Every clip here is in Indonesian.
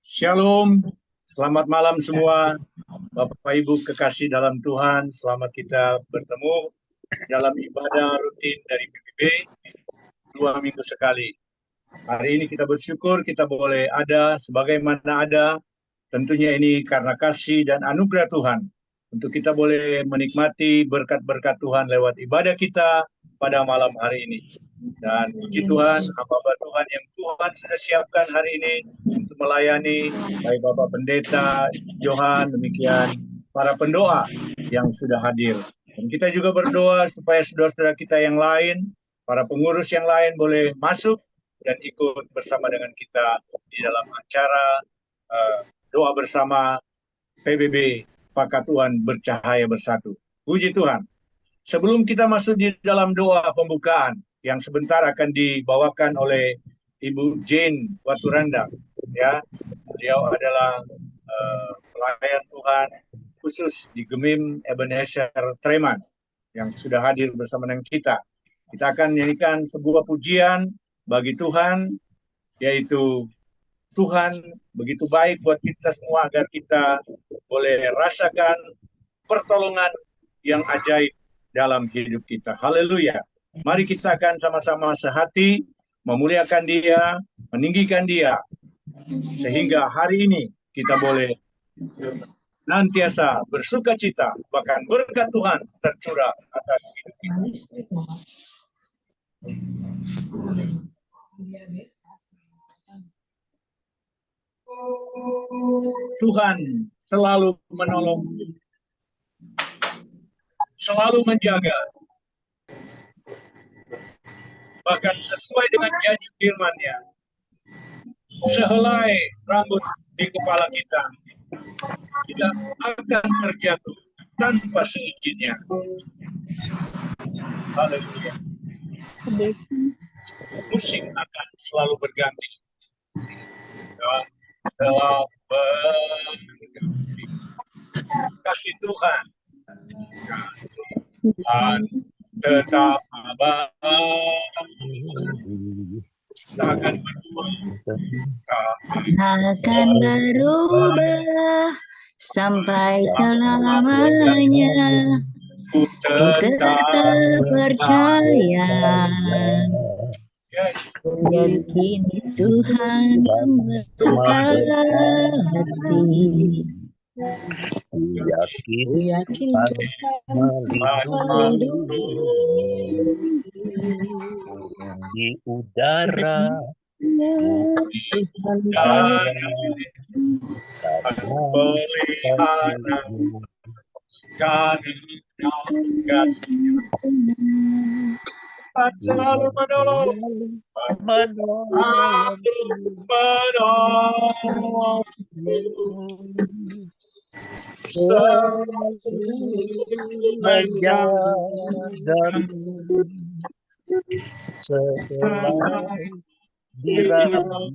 Shalom, selamat malam semua Bapak Ibu kekasih dalam Tuhan. Selamat kita bertemu dalam ibadah rutin dari PBB 2 minggu sekali. Hari ini kita bersyukur kita boleh ada sebagaimana ada. Tentunya ini karena kasih dan anugerah Tuhan. Untuk kita boleh menikmati berkat-berkat Tuhan lewat ibadah kita pada malam hari ini. Dan puji Tuhan, hamba Tuhan yang Tuhan sudah siapkan hari ini untuk melayani, baik Bapak Pendeta, Johan, demikian para pendoa yang sudah hadir. Dan kita juga berdoa supaya saudara-saudara kita yang lain, para pengurus yang lain boleh masuk dan ikut bersama dengan kita di dalam acara doa bersama PBB Pakat Tuhan Bercahaya Bersatu. Puji Tuhan. Sebelum kita masuk di dalam doa pembukaan yang sebentar akan dibawakan oleh Ibu Jane Waturanda, ya, beliau adalah pelayan Tuhan khusus di Gemim Ebenezer Treman yang sudah hadir bersama dengan kita. Kita akan nyanyikan sebuah pujian bagi Tuhan, yaitu Tuhan begitu baik buat kita semua agar kita boleh rasakan pertolongan yang ajaib dalam hidup kita. Haleluya. Mari kita akan sama-sama sehati memuliakan Dia, meninggikan Dia, sehingga hari ini kita boleh nantiasa bersuka cita, bahkan berkat Tuhan tercurah atas hidup kita. Tuhan selalu menolong, selalu menjaga, bahkan sesuai dengan janji firman-Nya. Sehelai rambut di kepala kita tidak akan terjatuh tanpa seizinnya. Haleluya. Musim akan selalu berganti. Dan telah berganti. Kasih Tuhan tetap abadi. Akan berubah sampai selamanya. Ku tetap percaya, yakini Tuhan yang berkati. Yakin Tuhan melindungi di udara, pelihara selalu menolong, menjagamu selama diramu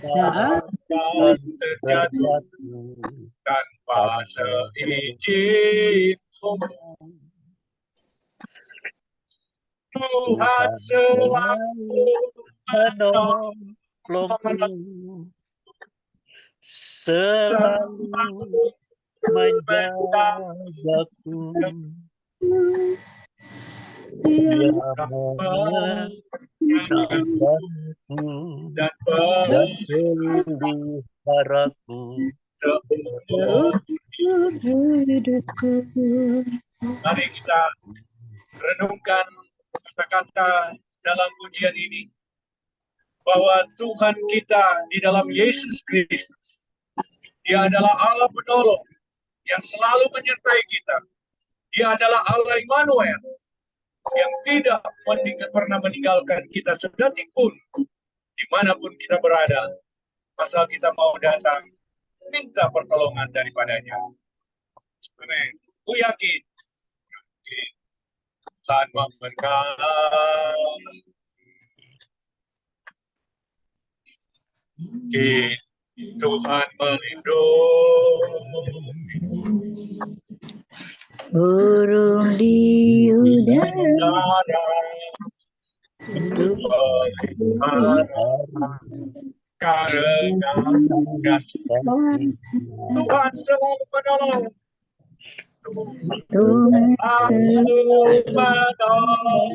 takkan terjatuh tanpa seizin-Mu. Tuhan selalu menolongku, selalu menjagaku. Dia menjagaku dan peliharaku. Mari kita renungkan kata-kata dalam pujian ini, bahwa Tuhan kita di dalam Yesus Kristus, Dia adalah Allah penolong yang selalu menyertai kita. Dia adalah Allah Immanuel yang tidak pernah meninggalkan kita sedetik pun, dimanapun kita berada, asal kita mau datang minta pertolongan daripadanya. Amin. Ku yakin Tuhan memberkati. Tuhan melindungi burung di udara, karena kasih Tuhan selalu menolong. Tuhan Selalu menolong.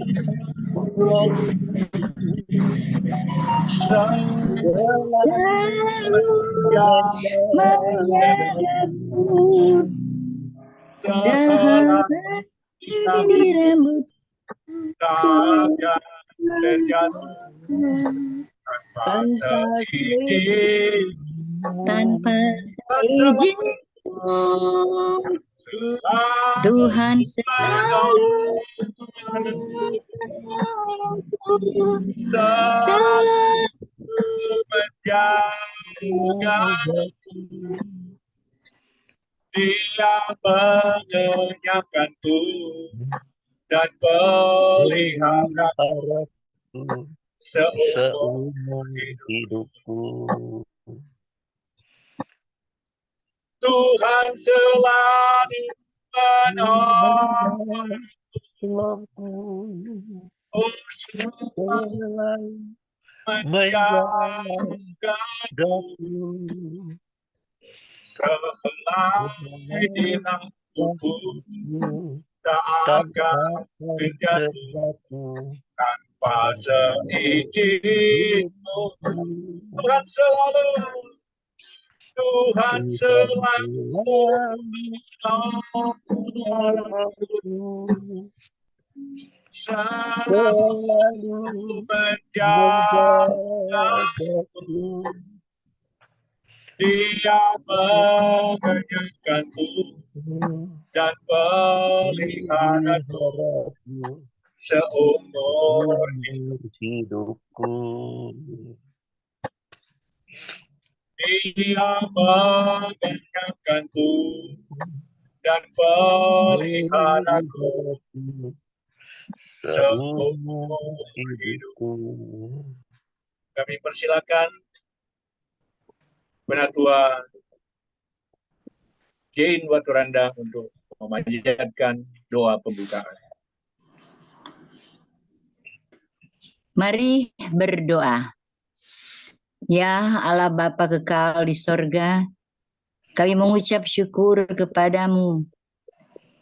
menjagaku sahabat di rambutku Takkan terjatuh tanpa seizin. tanpa seizin. Tuhan selalu menjaga. Dia mengenyangkanku dan pelihara seumur hidupku. Tuhan selalu menolong. Oh, selalu menjagaku selai dirampungku, tak akan terjatuh tanpa seizin-Mu. Tuhan selalu menolongku, selalu menjagaku. Dia mengenyangkanku dan peliharaku seumur hidupku. Dia mengenyangkanku dan peliharaku seumur hidupku. Kami persilakan Penatua Jane Waturanda untuk memanjatkan doa pembukaan. Mari berdoa. Ya Allah Bapa kekal di sorga, kami mengucap syukur kepadamu.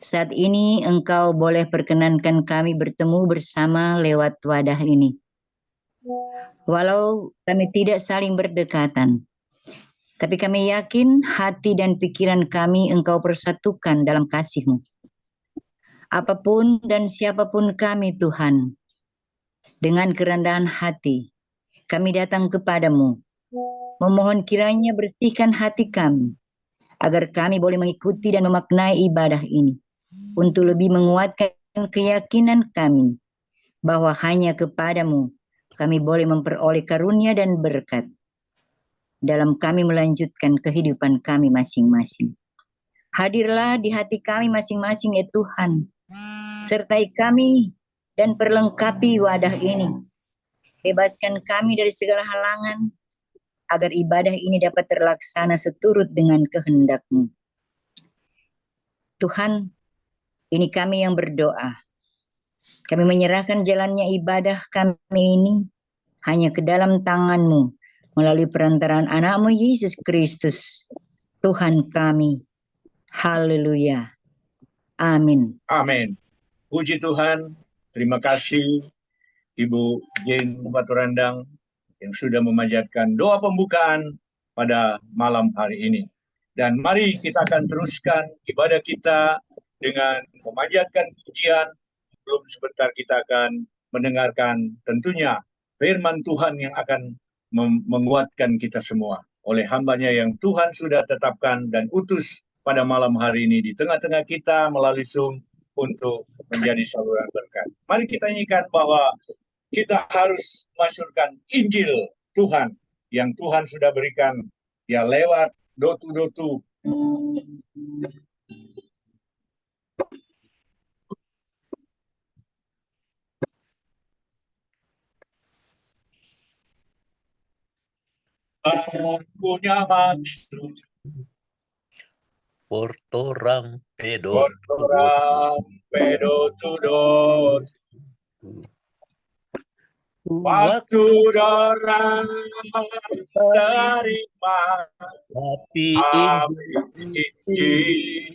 Saat ini Engkau boleh perkenankan kami bertemu bersama lewat wadah ini. Walau kami tidak saling berdekatan, tapi kami yakin hati dan pikiran kami Engkau persatukan dalam kasih-Mu. Apapun dan siapapun kami Tuhan, dengan kerendahan hati, kami datang kepadamu, memohon kiranya bersihkan hati kami, agar kami boleh mengikuti dan memaknai ibadah ini, untuk lebih menguatkan keyakinan kami, bahwa hanya kepadamu kami boleh memperoleh karunia dan berkat, dalam kami melanjutkan kehidupan kami masing-masing. Hadirlah di hati kami masing-masing ya Tuhan, sertai kami dan perlengkapi wadah ini. Bebaskan kami dari segala halangan, agar ibadah ini dapat terlaksana seturut dengan kehendak-Mu. Tuhan, ini kami yang berdoa. Kami menyerahkan jalannya ibadah kami ini hanya ke dalam tangan-Mu, melalui perantaraan anak-Mu Yesus Kristus, Tuhan kami. Haleluya. Amin. Amin. Puji Tuhan. Terima kasih Ibu Jane Waturandang yang sudah memanjatkan doa pembukaan pada malam hari ini. Dan mari kita akan teruskan ibadah kita dengan memanjatkan pujian. Sebelum sebentar kita akan mendengarkan tentunya firman Tuhan yang akan menguatkan kita semua oleh hambanya yang Tuhan sudah tetapkan dan utus pada malam hari ini di tengah-tengah kita melalui Zoom untuk menjadi saluran berkat. Mari kita nyanyikan bahwa kita harus masyurkan Injil Tuhan yang Tuhan sudah berikan ya lewat dotu-dotu. Punya maksud Portorang pedo tudot Waktu dorang terima tapi Injil.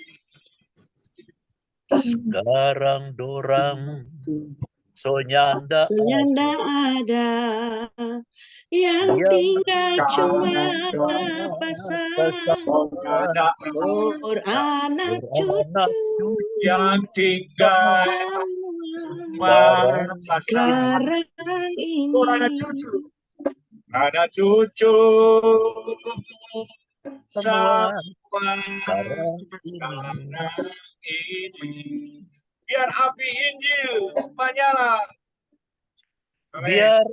sekarang dorang sonyanda ada yang tinggal cuma pasang anak cucu yang tinggal semua sekarang ini anak cucu semua semua sekarang sekarang ini. ini. Biar api Injil menyala. Amin. Biar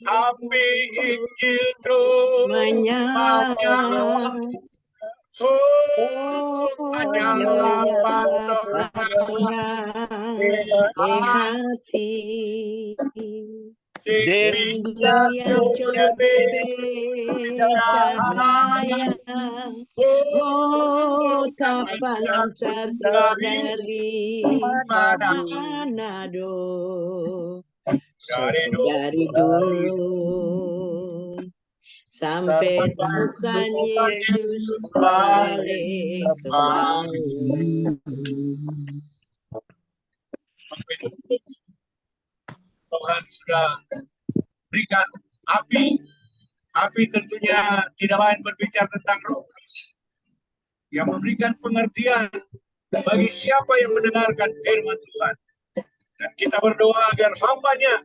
Api Injil terus menyala. Menyala orang hati dia cahaya tak pancar terus dari Manado dari dulu sampai Tuhan Yesus balik kembali. Tuhan sudah berikan api. Api tentunya tidak lain berbicara tentang Roh Kudus yang memberikan pengertian bagi siapa yang mendengarkan firman Tuhan. Dan kita berdoa agar hamba-Nya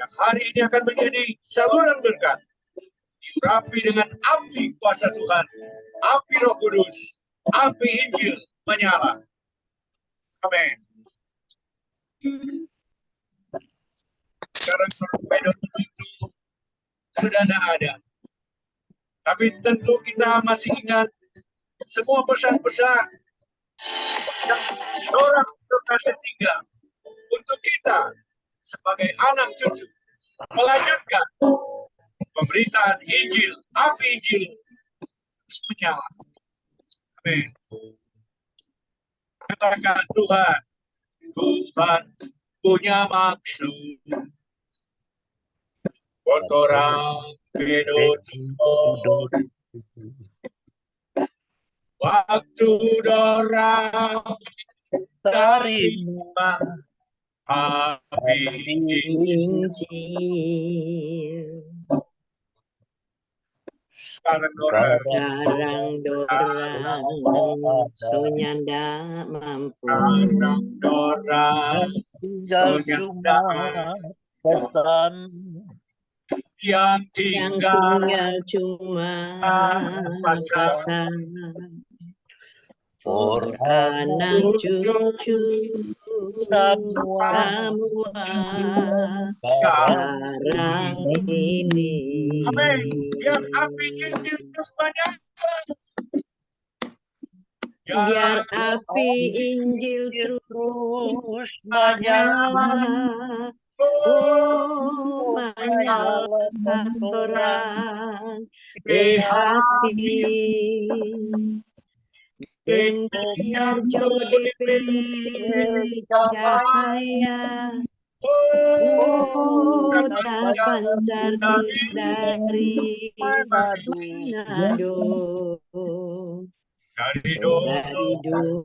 yang hari ini akan menjadi saluran berkat diurapi dengan api kuasa Tuhan, api Roh Kudus, api Injil menyala. Amin. Sekarang torpedo itu sudah tidak ada. Tapi tentu kita masih ingat semua pesan-pesan yang orang serta setinggal untuk kita sebagai anak cucu melanjutkan pemberitaan Injil, api Injil terus menyala. Amin. Katakan Tuhan punya maksud buat orang hidup waktu dorang terima api Injil sekarang dorang sonyanda mampu dorang tinggal cuma pesan yang yang tinggal tinggal cuma pasang anak cucu semua sekarang ini. Amin. Biar api Injil terus menyala. Biar api Injil terus menyala. Menyalakan orang di hati. Dan biar jodoh cahaya tak pancar terus dari Manado dari dulu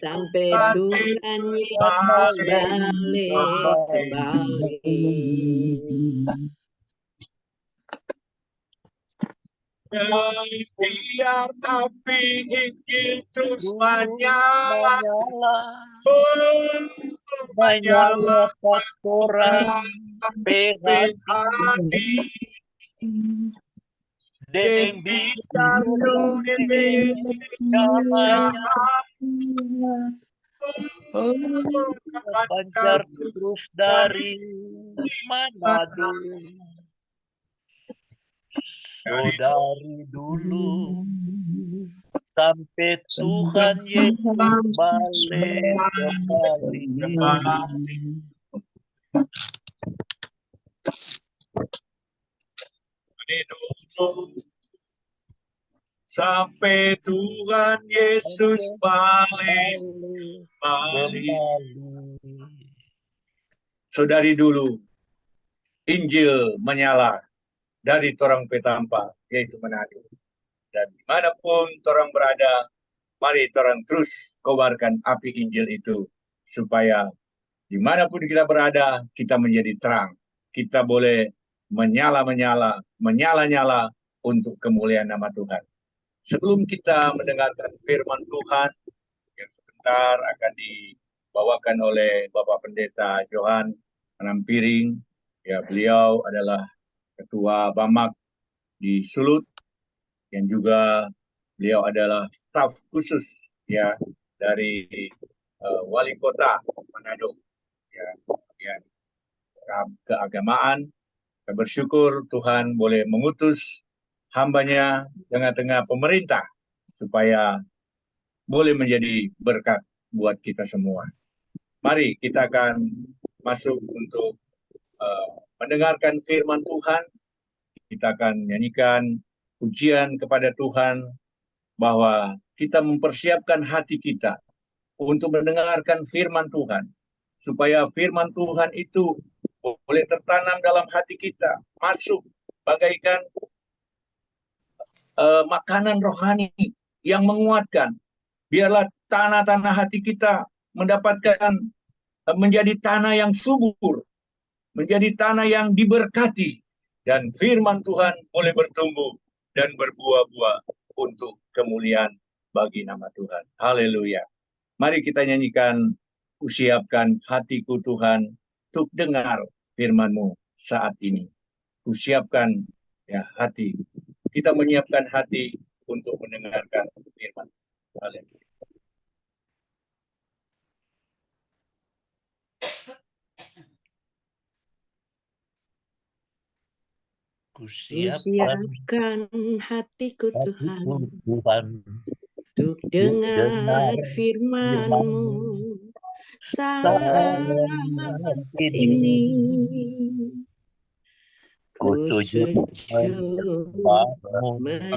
sampai Tuhan Yesus balik kembali. Biar api Injil terus menyala, menyala pastoran hati, dan bisa pancar terus dari Manado. Dari dulu sampai Tuhan Yesus balik kembali. Sampai Tuhan Yesus balik kembali. saudari dulu, Injil menyala dari torang petampa, yaitu Manado. Dan dimanapun torang berada, mari torang terus kobarkan api Injil itu, supaya dimanapun kita berada, kita menjadi terang. Kita boleh menyala-nyala untuk kemuliaan nama Tuhan. Sebelum kita mendengarkan firman Tuhan, yang sebentar akan dibawakan oleh Bapak Pendeta Johan Anampiring, ya, beliau adalah Ketua Bamak di Sulut, yang juga beliau adalah staf khusus ya dari Wali Kota Manado, ya, ya, keagamaan. Saya bersyukur Tuhan boleh mengutus hambanya tengah-tengah pemerintah supaya boleh menjadi berkat buat kita semua. Mari kita akan masuk untuk mendengarkan firman Tuhan. Kita akan nyanyikan pujian kepada Tuhan bahwa kita mempersiapkan hati kita untuk mendengarkan firman Tuhan, supaya firman Tuhan itu boleh tertanam dalam hati kita, masuk bagaikan makanan rohani yang menguatkan. Biarlah tanah-tanah hati kita mendapatkan menjadi tanah yang subur, menjadi tanah yang diberkati, dan firman Tuhan boleh bertumbuh dan berbuah-buah untuk kemuliaan bagi nama Tuhan. Haleluya. Mari kita nyanyikan, kusiapkan hatiku Tuhan untuk dengar firman-Mu saat ini. Kusiapkan ya hati. Kita menyiapkan hati untuk mendengarkan firman. Haleluya. Kusiapkan hatiku Tuhan untuk dengar firman-Mu saat ini. Ku sujud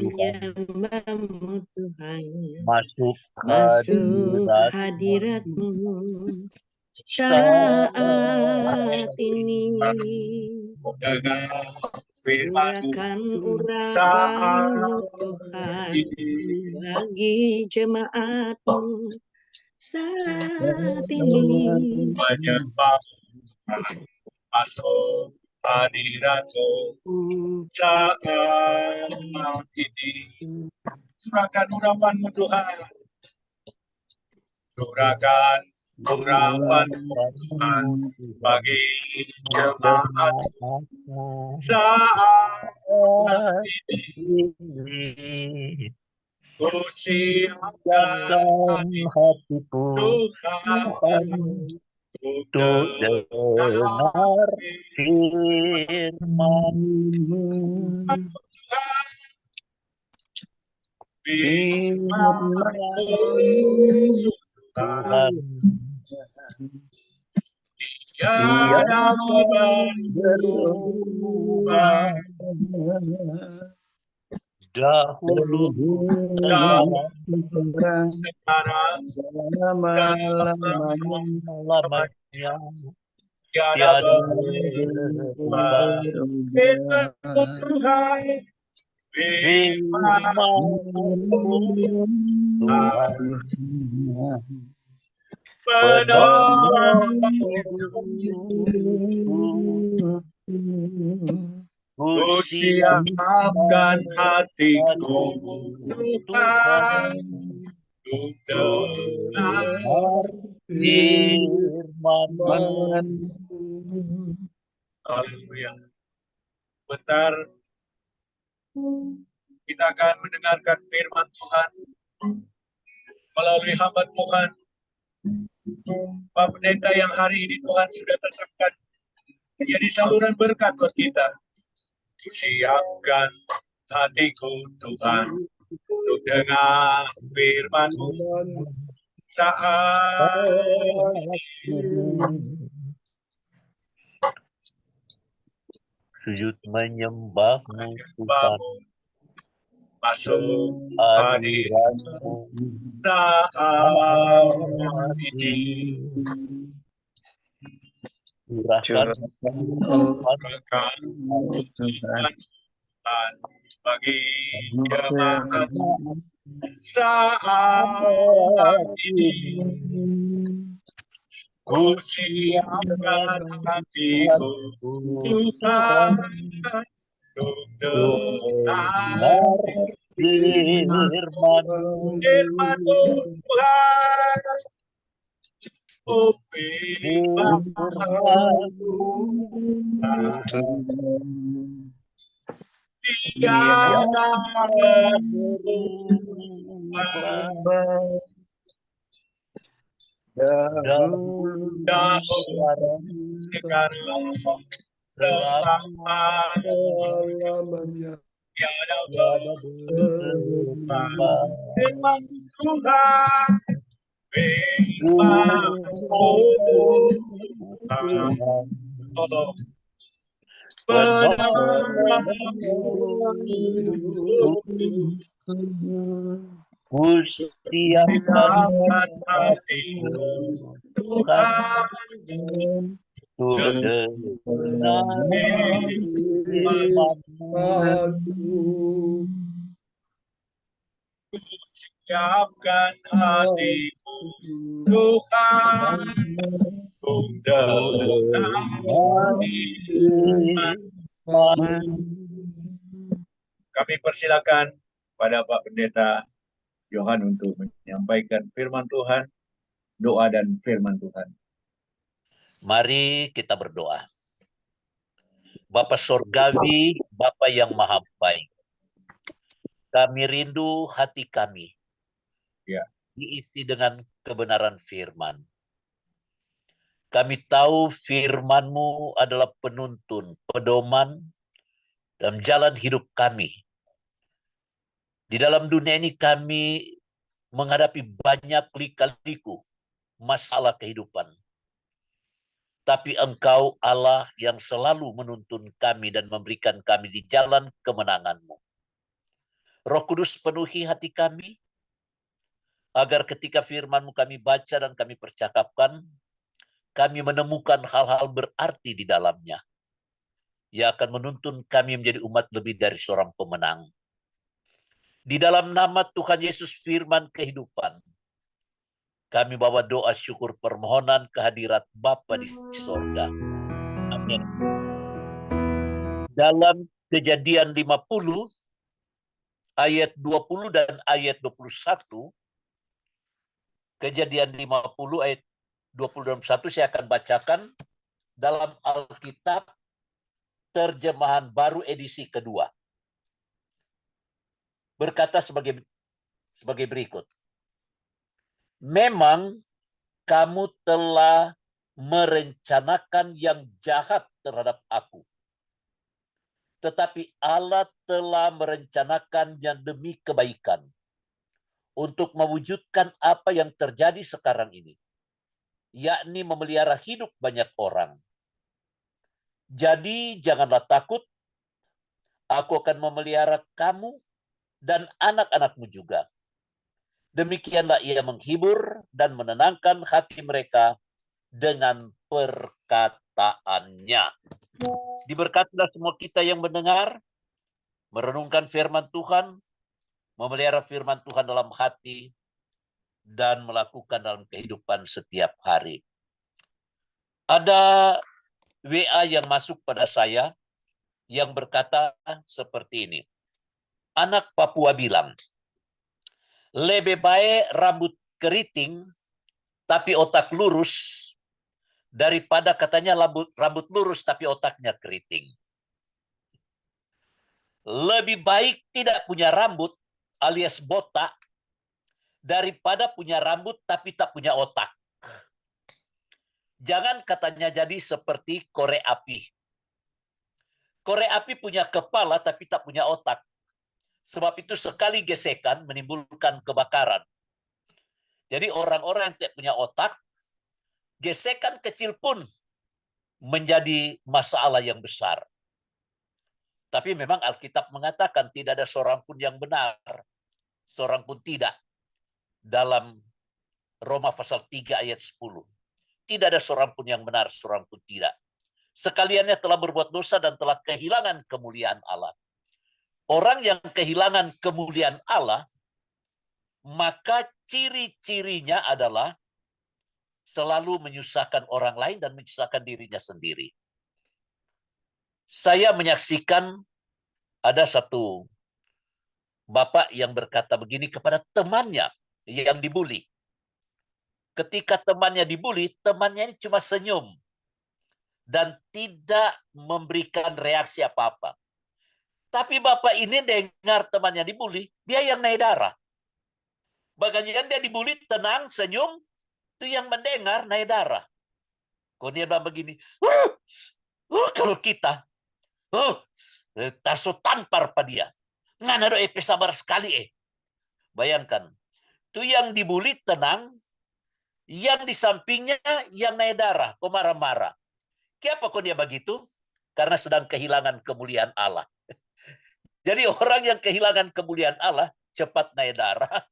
menyembah-Mu Tuhan, masuk hadirat-Mu saat ini. Urakan urapan-Mu Tuhan bagi jemaat-Mu saat ini. Masuk hadirat-Mu saat ini. Curahkan urapan-Mu Tuhan. Curahkan urapan-Mu Tuhan bagi jemaat saat ini. Kusiapkan hatiku Tuhan untuk dengar firman-Mu. Tuhan, tiada berubah, dahulu sekarang selama-lamanya, tiada berubah. Tuhan, kusiapkan hatiku Tuhan untuk dengar firman-Mu. Haleluya. Bentar kita akan mendengarkan firman Tuhan melalui hamba Tuhan, Pak Pendeta yang hari ini Tuhan sudah tersangkan menjadi saluran berkat buat kita. Siapkan hatiku Tuhan untuk dengar firman-Mu saat sujud menyembah-Mu Tuhan, masuk hadirat-Mu saat ini. Curahkan Curahkan Tuhan bagi jemaat saat ini. Ku siapkan hatiku Tuhan untuk dengar firman Tuhan. Oh firman tiada berubah. Dahulu sekarang selamanya tiada berubah. Firman Tuhan, firman Tuhan, ku siapkan hatiku Tuhan untuk dengar firman-Mu. siapkan hatiku Tuhan untuk dengar firman. Kami persilakan pada Pak Pendeta Johan untuk menyampaikan firman Tuhan, doa dan firman Tuhan. Mari kita berdoa. Bapa Sorgawi, Bapa yang Maha Baik, kami rindu hati kami diisi dengan kebenaran firman. Kami tahu firman-Mu adalah penuntun, pedoman, dan jalan hidup kami. Di dalam dunia ini kami menghadapi banyak lika-liku masalah kehidupan. Tapi Engkau Allah yang selalu menuntun kami dan memberikan kami di jalan kemenangan-Mu. Roh Kudus penuhi hati kami, agar ketika firman-Mu kami baca dan kami percakapkan, kami menemukan hal-hal berarti di dalamnya, yang akan menuntun kami menjadi umat lebih dari seorang pemenang. Di dalam nama Tuhan Yesus firman kehidupan, kami bawa doa syukur permohonan kehadirat Bapa di sorga. Amin. Dalam Kejadian 50, ayat 20 dan ayat 21, Kejadian 50 ayat 20 dan 21 saya akan bacakan dalam Alkitab terjemahan baru edisi kedua. Berkata sebagai berikut. Memang kamu telah merencanakan yang jahat terhadap aku. Tetapi Allah telah merencanakan yang demi kebaikan untuk mewujudkan apa yang terjadi sekarang ini, yakni memelihara hidup banyak orang. Jadi janganlah takut, aku akan memelihara kamu dan anak-anakmu juga. Demikianlah ia menghibur dan menenangkan hati mereka dengan perkataannya. Diberkatilah semua kita yang mendengar, merenungkan firman Tuhan, memelihara firman Tuhan dalam hati, dan melakukan dalam kehidupan setiap hari. Ada WA yang masuk pada saya yang berkata seperti ini. Anak Papua bilang, lebih baik rambut keriting tapi otak lurus daripada katanya rambut lurus tapi otaknya keriting. Lebih baik tidak punya rambut alias botak daripada punya rambut tapi tak punya otak. Jangan katanya jadi seperti korek api. Korek api punya kepala tapi tak punya otak. Sebab itu sekali gesekan menimbulkan kebakaran. Jadi orang-orang yang tidak punya otak, gesekan kecil pun menjadi masalah yang besar. Tapi memang Alkitab mengatakan tidak ada seorang pun yang benar, seorang pun tidak. Dalam Roma pasal 3 ayat 10. tidak ada seorang pun yang benar, seorang pun tidak. Sekaliannya telah berbuat dosa dan telah kehilangan kemuliaan Allah. Orang yang kehilangan kemuliaan Allah, maka ciri-cirinya adalah selalu menyusahkan orang lain dan menyusahkan dirinya sendiri. Saya menyaksikan ada satu bapak yang berkata begini kepada temannya yang dibuli. Ketika temannya dibuli, temannya ini cuma senyum dan tidak memberikan reaksi apa-apa. Tapi bapak ini dengar temannya dibuli, dia yang naik darah. Bagian dia dibuli, tenang, senyum, itu yang mendengar naik darah. Kok dia bilang begini, kalau kita, taso tampar pada dia. Nggak ada sabar sekali. Bayangkan, itu yang dibuli tenang, yang di sampingnya yang naik darah, kok marah-marah. Kenapa kok dia begitu? Karena sedang kehilangan kemuliaan Allah. Jadi orang yang kehilangan kemuliaan Allah, cepat naik darah,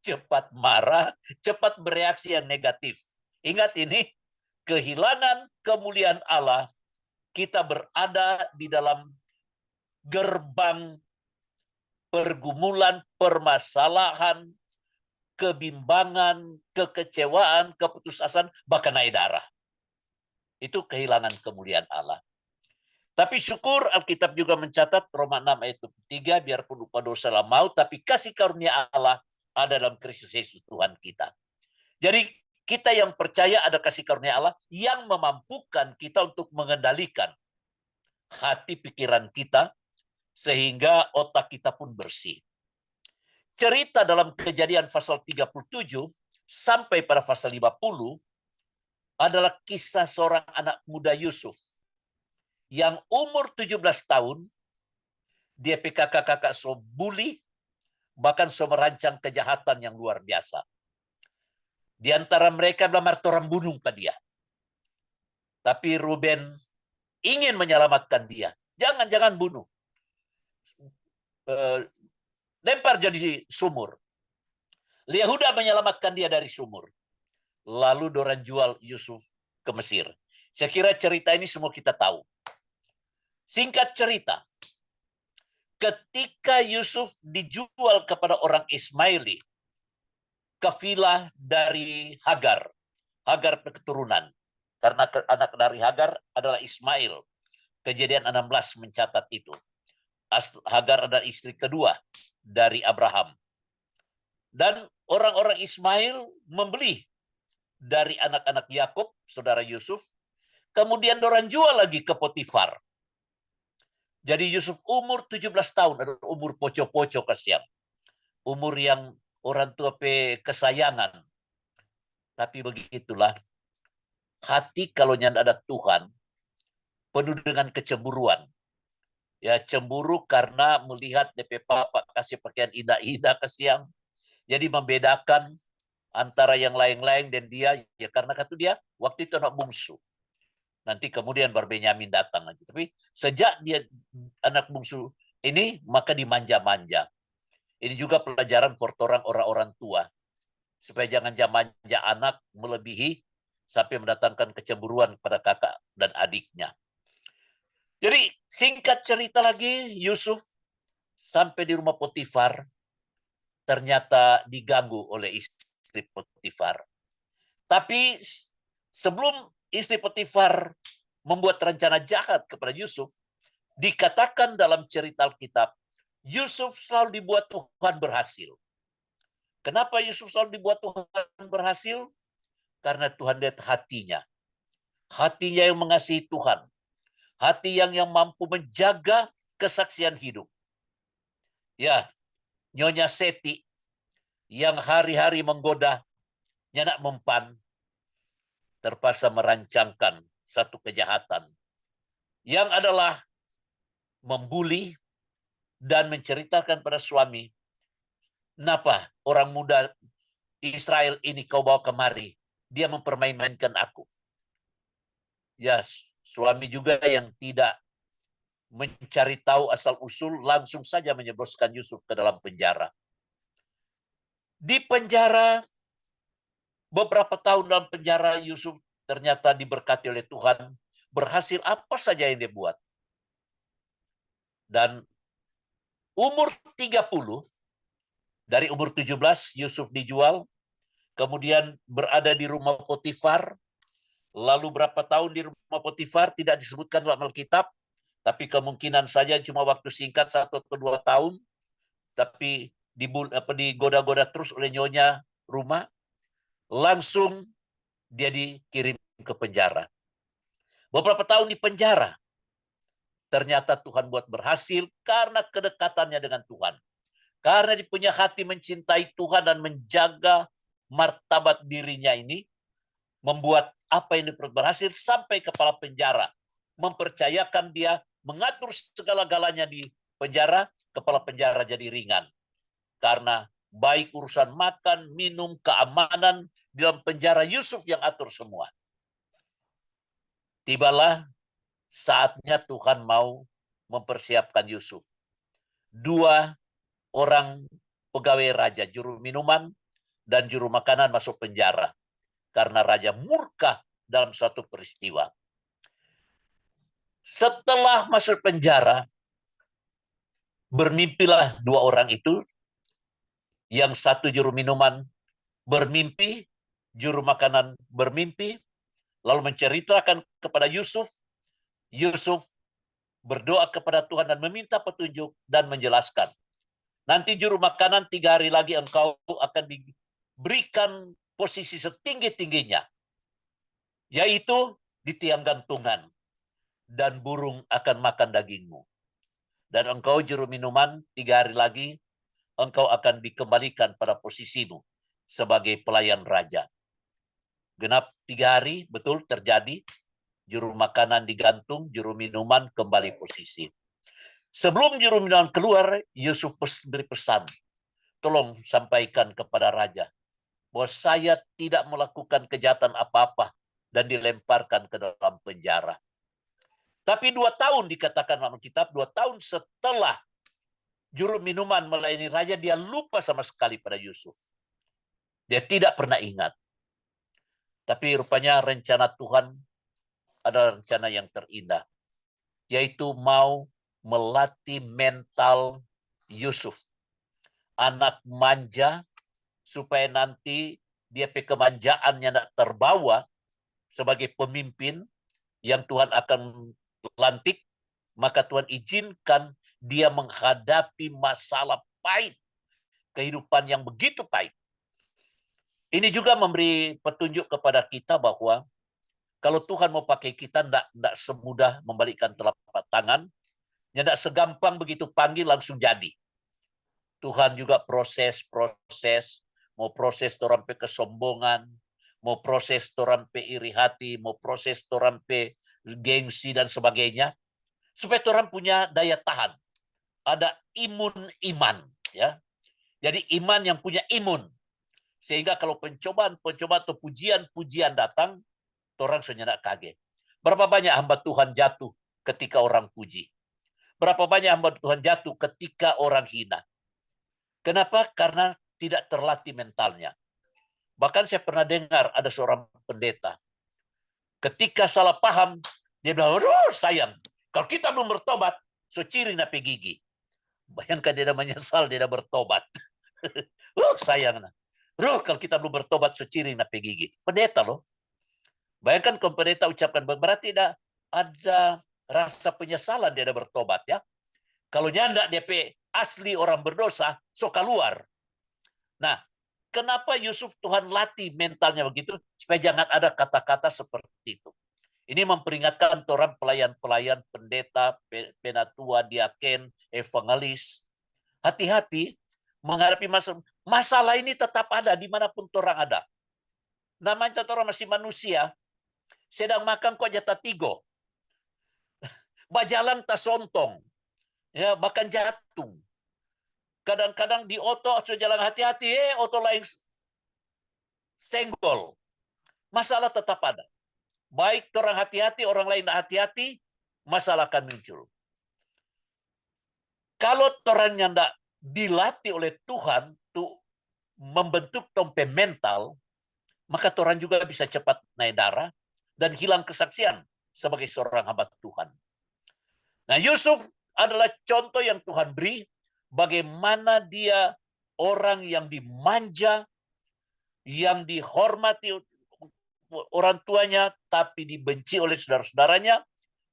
cepat marah, cepat bereaksi yang negatif. Ingat ini, kehilangan kemuliaan Allah, kita berada di dalam gerbang pergumulan, permasalahan, kebimbangan, kekecewaan, keputusasaan, bahkan naik darah. Itu kehilangan kemuliaan Allah. Tapi syukur Alkitab juga mencatat Roma 6 ayat 3, biarpun upah dosa adalah maut, tapi kasih karunia Allah ada dalam Kristus Yesus Tuhan kita. Jadi kita yang percaya ada kasih karunia Allah yang memampukan kita untuk mengendalikan hati pikiran kita sehingga otak kita pun bersih. Cerita dalam Kejadian pasal 37 sampai pada pasal 50 adalah kisah seorang anak muda Yusuf yang umur 17 tahun, dia kakak-kakak so bully, bahkan so merancang kejahatan yang luar biasa. Di antara mereka adalah orang bunuh pada dia. Tapi Ruben ingin menyelamatkan dia. Jangan bunuh. Lempar jadi sumur. Yehuda menyelamatkan dia dari sumur. Lalu dorang jual Yusuf ke Mesir. Saya kira cerita ini semua kita tahu. Singkat cerita, ketika Yusuf dijual kepada orang Ismaili, kafilah dari Hagar keturunan, karena anak dari Hagar adalah Ismail. Kejadian 16 mencatat itu. Hagar adalah istri kedua dari Abraham. Dan orang-orang Ismail membeli dari anak-anak Yakub, saudara Yusuf, kemudian dorang jual lagi ke Potifar. Jadi Yusuf umur 17 tahun, ada umur poco-poco kasihan. Umur yang orang tua kesayangan. Tapi begitulah, hati kalau nyanda ada Tuhan, penuh dengan kecemburuan. Ya, cemburu karena melihat DP papa kasih pakaian indah-indah kasihan. Jadi membedakan antara yang lain-lain dan dia, ya karena kata dia, waktu itu anak bungsu. Nanti kemudian Benyamin datang lagi. Tapi sejak dia anak bungsu ini, maka dimanja-manja. Ini juga pelajaran buat orang-orang tua. Supaya jangan manja anak melebihi sampai mendatangkan kecemburuan pada kakak dan adiknya. Jadi singkat cerita lagi, Yusuf sampai di rumah Potifar, ternyata diganggu oleh istri Potifar. Tapi sebelum istri Potifar membuat rencana jahat kepada Yusuf, dikatakan dalam cerita Alkitab, Yusuf selalu dibuat Tuhan berhasil. Kenapa Yusuf selalu dibuat Tuhan berhasil? Karena Tuhan lihat hatinya. Hatinya yang mengasihi Tuhan. Hati yang mampu menjaga kesaksian hidup. Ya, Nyonya Seti yang hari-hari menggoda Nyanak Mempan terpaksa merancangkan satu kejahatan yang adalah membuli dan menceritakan pada suami, kenapa orang muda Israel ini kau bawa kemari, dia mempermain-mainkan aku. Ya, suami juga yang tidak mencari tahu asal-usul, langsung saja menyebloskan Yusuf ke dalam penjara. Di penjara, beberapa tahun dalam penjara, Yusuf ternyata diberkati oleh Tuhan, berhasil apa saja yang dia buat. Dan umur 30, dari umur 17 Yusuf dijual, kemudian berada di rumah Potifar, lalu berapa tahun di rumah Potifar tidak disebutkan dalam Alkitab, tapi kemungkinan saja cuma waktu singkat 1 atau 2 tahun, tapi digoda-goda terus oleh nyonya rumah, langsung dia dikirim ke penjara. Beberapa tahun di penjara, ternyata Tuhan buat berhasil karena kedekatannya dengan Tuhan. Karena dia punya hati mencintai Tuhan dan menjaga martabat dirinya ini, membuat apa yang berhasil sampai kepala penjara. Mempercayakan dia mengatur segala-galanya di penjara, kepala penjara jadi ringan. Karena baik urusan makan, minum, keamanan, di dalam penjara Yusuf yang atur semua. Tibalah saatnya Tuhan mau mempersiapkan Yusuf. 2 orang pegawai raja, juru minuman dan juru makanan masuk penjara. Karena raja murka dalam suatu peristiwa. Setelah masuk penjara, bermimpilah 2 orang itu. Yang satu juru minuman bermimpi, juru makanan bermimpi, lalu menceritakan kepada Yusuf. Yusuf berdoa kepada Tuhan dan meminta petunjuk dan menjelaskan. Nanti juru makanan 3 hari lagi engkau akan diberikan posisi setinggi-tingginya, yaitu di tiang gantungan, dan burung akan makan dagingmu. Dan engkau juru minuman 3 hari lagi engkau akan dikembalikan pada posisimu sebagai pelayan raja. Genap 3 hari, betul terjadi. Juru makanan digantung, juru minuman kembali posisi. Sebelum juru minuman keluar, Yusuf beri pesan, tolong sampaikan kepada raja bahwa saya tidak melakukan kejahatan apa-apa dan dilemparkan ke dalam penjara. Tapi 2 tahun dikatakan dalam kitab, 2 tahun setelah juru minuman melayani raja, dia lupa sama sekali pada Yusuf. Dia tidak pernah ingat. Tapi rupanya rencana Tuhan adalah rencana yang terindah, yaitu mau melatih mental Yusuf. Anak manja, supaya nanti dia kemanjaannya tidak terbawa sebagai pemimpin yang Tuhan akan lantik, maka Tuhan izinkan dia menghadapi masalah pahit, kehidupan yang begitu pahit. Ini juga memberi petunjuk kepada kita bahwa kalau Tuhan mau pakai kita, tidak semudah membalikkan telapak tangan, tidak segampang begitu panggil langsung jadi. Tuhan juga proses, mau proses torampe kesombongan, mau proses torampe iri hati, mau proses torampe gengsi dan sebagainya, supaya orang punya daya tahan. Ada imun iman, ya. Jadi iman yang punya imun, sehingga kalau pencobaan atau pujian datang, orang sudah kaget. Berapa banyak hamba Tuhan jatuh ketika orang puji? Berapa banyak hamba Tuhan jatuh ketika orang hina? Kenapa? Karena tidak terlatih mentalnya. Bahkan saya pernah dengar ada seorang pendeta, ketika salah paham, dia bilang, aduh sayang, kalau kita belum bertobat, so ciri nape gigi. Bayangkan dia menyesal, dia bertobat. Sayang. Kalau kita belum bertobat, so ciri nape gigi. Pendeta loh. Bayangkan kalau pendeta ucapkan, berarti tidak ada rasa penyesalan dia bertobat, ya. Kalau nyanda DP asli orang berdosa, so keluar. Nah, kenapa Yusuf Tuhan latih mentalnya begitu? Supaya jangan ada kata-kata seperti itu. Ini memperingatkan orang pelayan-pelayan, pendeta, penatua, diaken, evangelis. Hati-hati menghadapi masalah ini tetap ada dimanapun orang ada. Namanya orang masih manusia, sedang makan kok jatah tigo. Bajalan tak sontong. Ya, bahkan jatuh. Kadang-kadang di oto so jalan hati-hati, oto lain senggol. Masalah tetap ada. Baik orang hati-hati, orang lain tak hati-hati, masalah akan muncul. Kalau orang yang tidak dilatih oleh Tuhan untuk membentuk tompe mental, maka orang juga bisa cepat naik darah, dan hilang kesaksian sebagai seorang hamba Tuhan. Nah, Yusuf adalah contoh yang Tuhan beri bagaimana dia orang yang dimanja, yang dihormati orang tuanya, tapi dibenci oleh saudara-saudaranya,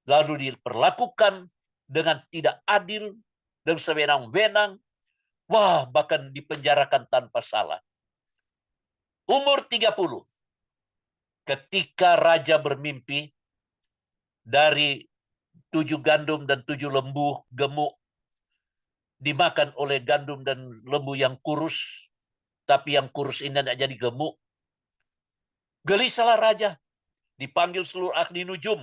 lalu diperlakukan dengan tidak adil dan sewenang-wenang, bahkan dipenjarakan tanpa salah. Umur 30, ketika raja bermimpi dari 7 gandum dan 7 lembu gemuk dimakan oleh gandum dan lembu yang kurus, tapi yang kurus ini tidak jadi gemuk. Gelisahlah raja, dipanggil seluruh ahli nujum,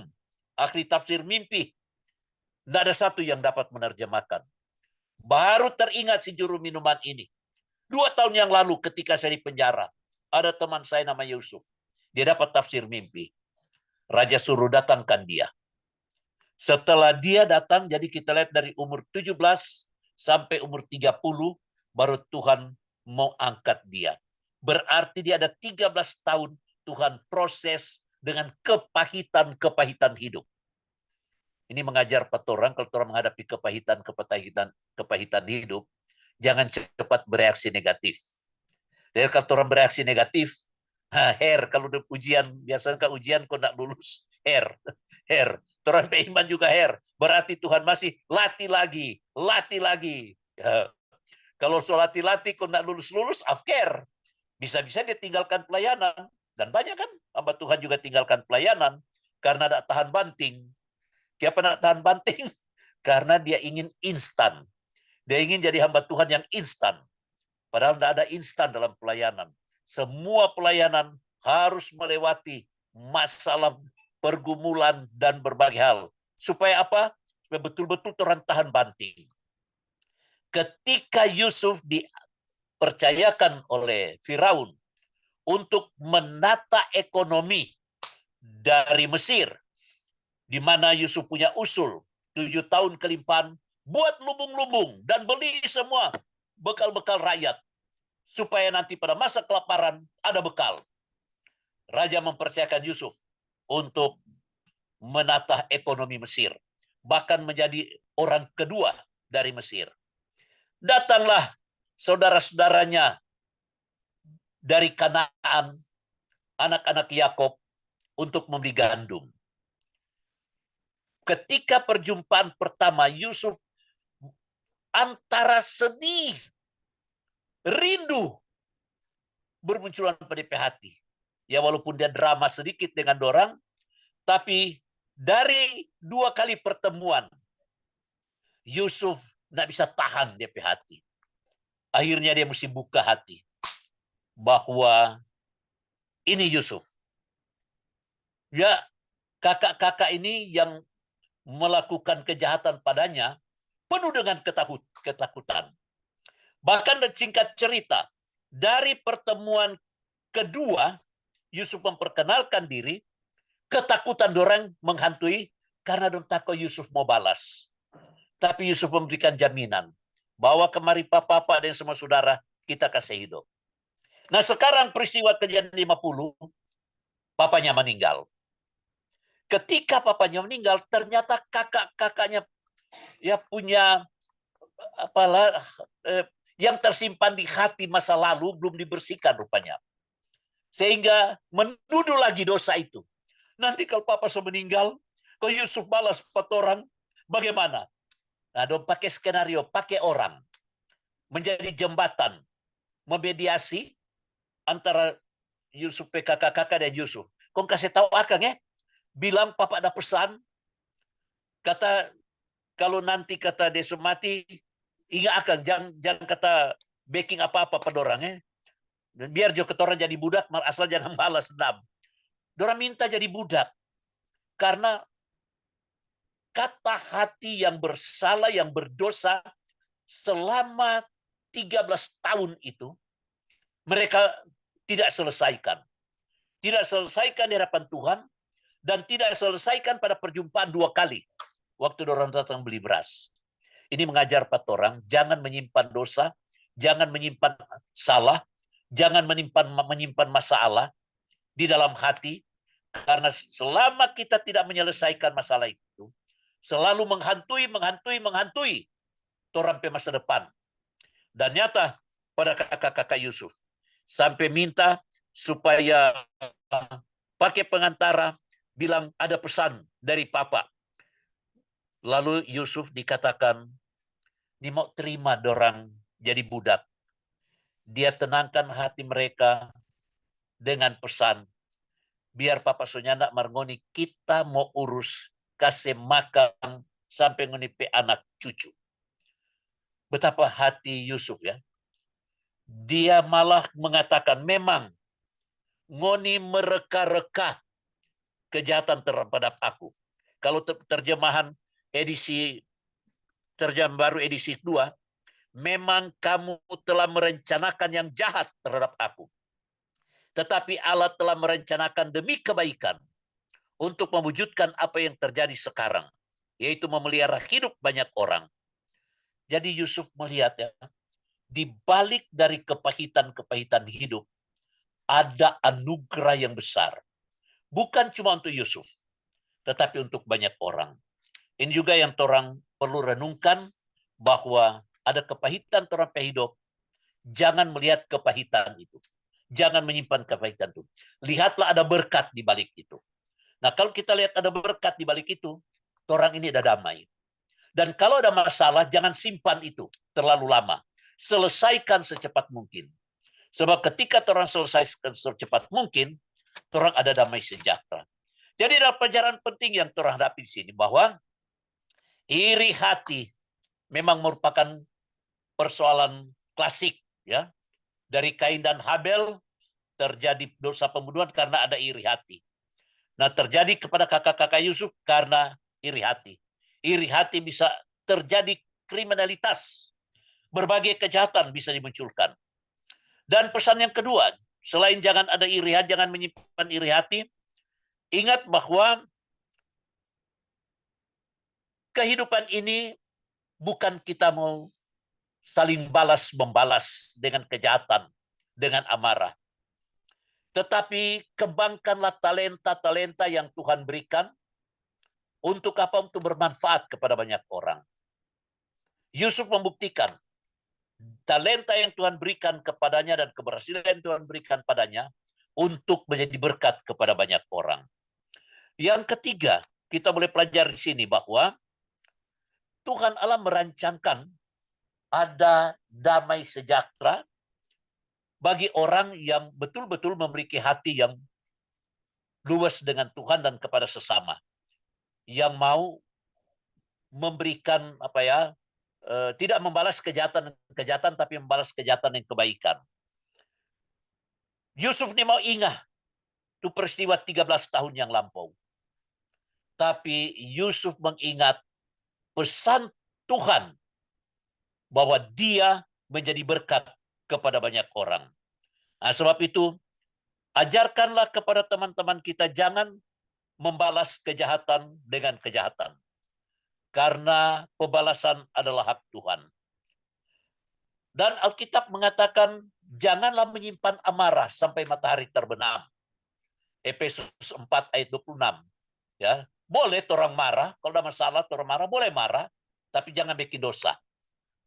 ahli tafsir mimpi. Tidak ada satu yang dapat menerjemahkan. Baru teringat si juru minuman ini. 2 tahun yang lalu ketika saya di penjara, ada teman saya nama Yusuf. Dia dapat tafsir mimpi. Raja suruh datangkan dia. Setelah dia datang, jadi kita lihat dari umur 17 sampai umur 30, baru Tuhan mau angkat dia. Berarti dia ada 13 tahun Tuhan proses dengan kepahitan hidup. Ini mengajar orang kalau orang menghadapi kepahitan hidup, jangan cepat bereaksi negatif. Jadi kalau orang bereaksi negatif, kalau ujian, biasanya ujian kok tidak lulus, Orang beriman juga berarti Tuhan masih latih lagi. Ya. Kalau soal latih kok tidak lulus, afker. Bisa-bisa dia tinggalkan pelayanan. Dan banyak kan hamba Tuhan juga tinggalkan pelayanan karena tidak tahan banting. Kenapa tidak tahan banting? Karena dia ingin instan. Dia ingin jadi hamba Tuhan yang instan. Padahal tidak ada instan dalam pelayanan. Semua pelayanan harus melewati masalah, pergumulan, dan berbagai hal. Supaya apa? Supaya betul-betul orang tahan banting. Ketika Yusuf dipercayakan oleh Firaun untuk menata ekonomi dari Mesir, di mana Yusuf punya usul 7 tahun kelimpahan, buat lubung-lubung dan beli semua bekal-bekal rakyat, supaya nanti pada masa kelaparan ada bekal. Raja mempercayakan Yusuf untuk menata ekonomi Mesir, bahkan menjadi orang kedua dari Mesir. Datanglah saudara-saudaranya dari Kanaan, anak-anak Yakob, untuk membeli gandum. Ketika perjumpaan pertama, Yusuf antara sedih, rindu, bermunculan pada hati. Ya walaupun dia drama sedikit dengan dorang, tapi dari 2 kali pertemuan, Yusuf tidak bisa tahan dia hati. Akhirnya dia mesti buka hati. Bahwa ini Yusuf. Ya, kakak-kakak ini yang melakukan kejahatan padanya penuh dengan ketakutan. Bahkan singkat cerita, dari pertemuan kedua, Yusuf memperkenalkan diri, ketakutan dorang menghantui karena dorang takut Yusuf mau balas. Tapi Yusuf memberikan jaminan, bawa kemari papa dan semua saudara, kita kasih hidup. Nah sekarang peristiwa kejadian 50, papanya meninggal. Ketika papanya meninggal, ternyata kakak-kakaknya ya punya yang tersimpan di hati masa lalu belum dibersihkan rupanya. Sehingga menuduh lagi dosa itu. Nanti kalau papa sudah meninggal, kalau Yusuf balas 4 orang, bagaimana? Nah, dong pakai skenario, pakai orang menjadi jembatan, memediasi antara Yusuf, kakak-kakak dan Yusuf. Kau kasih tahu akang ya, bilang papa ada pesan, kata kalau nanti kata dia mati, ingat akang jangan kata backing apa-apa pada orang ya. Dan biar juga orang jadi budak, asal jangan balas dendam. Dorang minta jadi budak karena kata hati yang bersalah, yang berdosa selama 13 tahun itu mereka tidak selesaikan. Tidak selesaikan di hadapan Tuhan dan tidak selesaikan pada perjumpaan 2 kali waktu orang datang beli beras. Ini mengajar 4 orang, jangan menyimpan dosa, jangan menyimpan salah, jangan menyimpan masalah di dalam hati, Karena selama kita tidak menyelesaikan masalah itu, selalu menghantui torang pe masa depan. Dan nyata pada kakak-kakak Yusuf sampai minta supaya pakai pengantara bilang ada pesan dari papa. Lalu Yusuf dikatakan, ini mau terima dorang jadi budak. Dia tenangkan hati mereka dengan pesan, biar papa sonyana marngoni kita mau urus kasih makan sampai ngunipi anak cucu. Betapa hati Yusuf ya. Dia malah mengatakan memang ngoni mereka-reka kejahatan terhadap aku. Kalau terjemahan terjemahan baru edisi 2, memang kamu telah merencanakan yang jahat terhadap aku. Tetapi Allah telah merencanakan demi kebaikan untuk mewujudkan apa yang terjadi sekarang, yaitu memelihara hidup banyak orang. Jadi Yusuf melihat ya, di balik dari kepahitan-kepahitan hidup, ada anugerah yang besar. Bukan cuma untuk Yusuf, tetapi untuk banyak orang. Ini juga yang orang perlu renungkan, bahwa ada kepahitan orang hidup. Jangan melihat kepahitan itu. Jangan menyimpan kepahitan itu. Lihatlah ada berkat di balik itu. Nah, kalau kita lihat ada berkat di balik itu, orang ini ada damai. Dan kalau ada masalah, jangan simpan itu terlalu lama. Selesaikan secepat mungkin. Sebab ketika orang selesaikan secepat mungkin, orang ada damai sejahtera. Jadi ada pelajaran penting yang orang hadapi di sini, bahwa iri hati memang merupakan persoalan klasik ya. Dari Kain dan Habel terjadi dosa pembunuhan karena ada iri hati. Nah, terjadi kepada kakak-kakak Yusuf karena iri hati. Iri hati bisa terjadi kriminalitas. Berbagai kejahatan bisa dimunculkan. Dan pesan yang kedua, selain jangan ada iri hati, jangan menyimpan iri hati, ingat bahwa kehidupan ini bukan kita mau saling balas-membalas dengan kejahatan, dengan amarah. Tetapi kembangkanlah talenta-talenta yang Tuhan berikan. Untuk apa? Untuk bermanfaat kepada banyak orang. Yusuf membuktikan talenta yang Tuhan berikan kepadanya dan keberhasilan yang Tuhan berikan padanya untuk menjadi berkat kepada banyak orang. Yang ketiga, kita boleh pelajari di sini bahwa Tuhan Allah merancangkan ada damai sejahtera bagi orang yang betul-betul memiliki hati yang luas dengan Tuhan dan kepada sesama, yang mau memberikan tidak membalas kejahatan tapi membalas kejahatan yang kebaikan. Yusuf ini mau ingat itu peristiwa 13 tahun yang lampau. Tapi Yusuf mengingat pesan Tuhan bahwa dia menjadi berkat kepada banyak orang. Nah, sebab itu, ajarkanlah kepada teman-teman kita jangan membalas kejahatan dengan kejahatan. Karena pembalasan adalah hak Tuhan. Dan Alkitab mengatakan, janganlah menyimpan amarah sampai matahari terbenam. Efesus 4 ayat 26. Ya, boleh orang marah, kalau ada masalah orang marah, boleh marah, tapi jangan bikin dosa.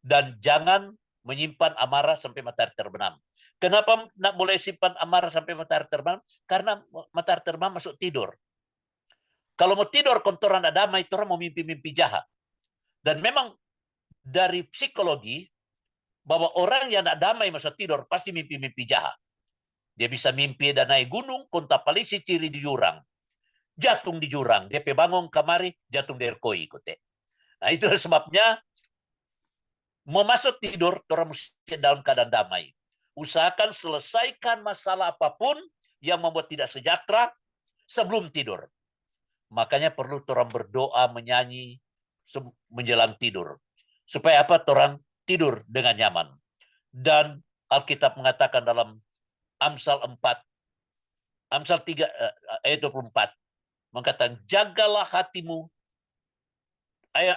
Dan jangan menyimpan amarah sampai matahari terbenam. Kenapa nak boleh simpan amarah sampai matahari terbenam? Karena matahari terbenam masuk tidur. Kalau mau tidur, kontoran ada damai, orang mau mimpi-mimpi jahat. Dan memang dari psikologi, bahwa orang yang tidak damai masa tidur pasti mimpi-mimpi jahat. Dia bisa mimpi dan naik gunung, konta palisi ciri di jurang. Jatuh di jurang. Dia bangun kamari, jatuh di erkoi. Nah, itu sebabnya mau masuk tidur, orang mesti dalam keadaan damai. Usahakan selesaikan masalah apapun yang membuat tidak sejahtera sebelum tidur. Makanya perlu orang berdoa, menyanyi menjelang tidur. Supaya apa? Orang tidur dengan nyaman. Dan Alkitab mengatakan dalam Amsal 3 ayat 24, mengatakan jagalah hatimu.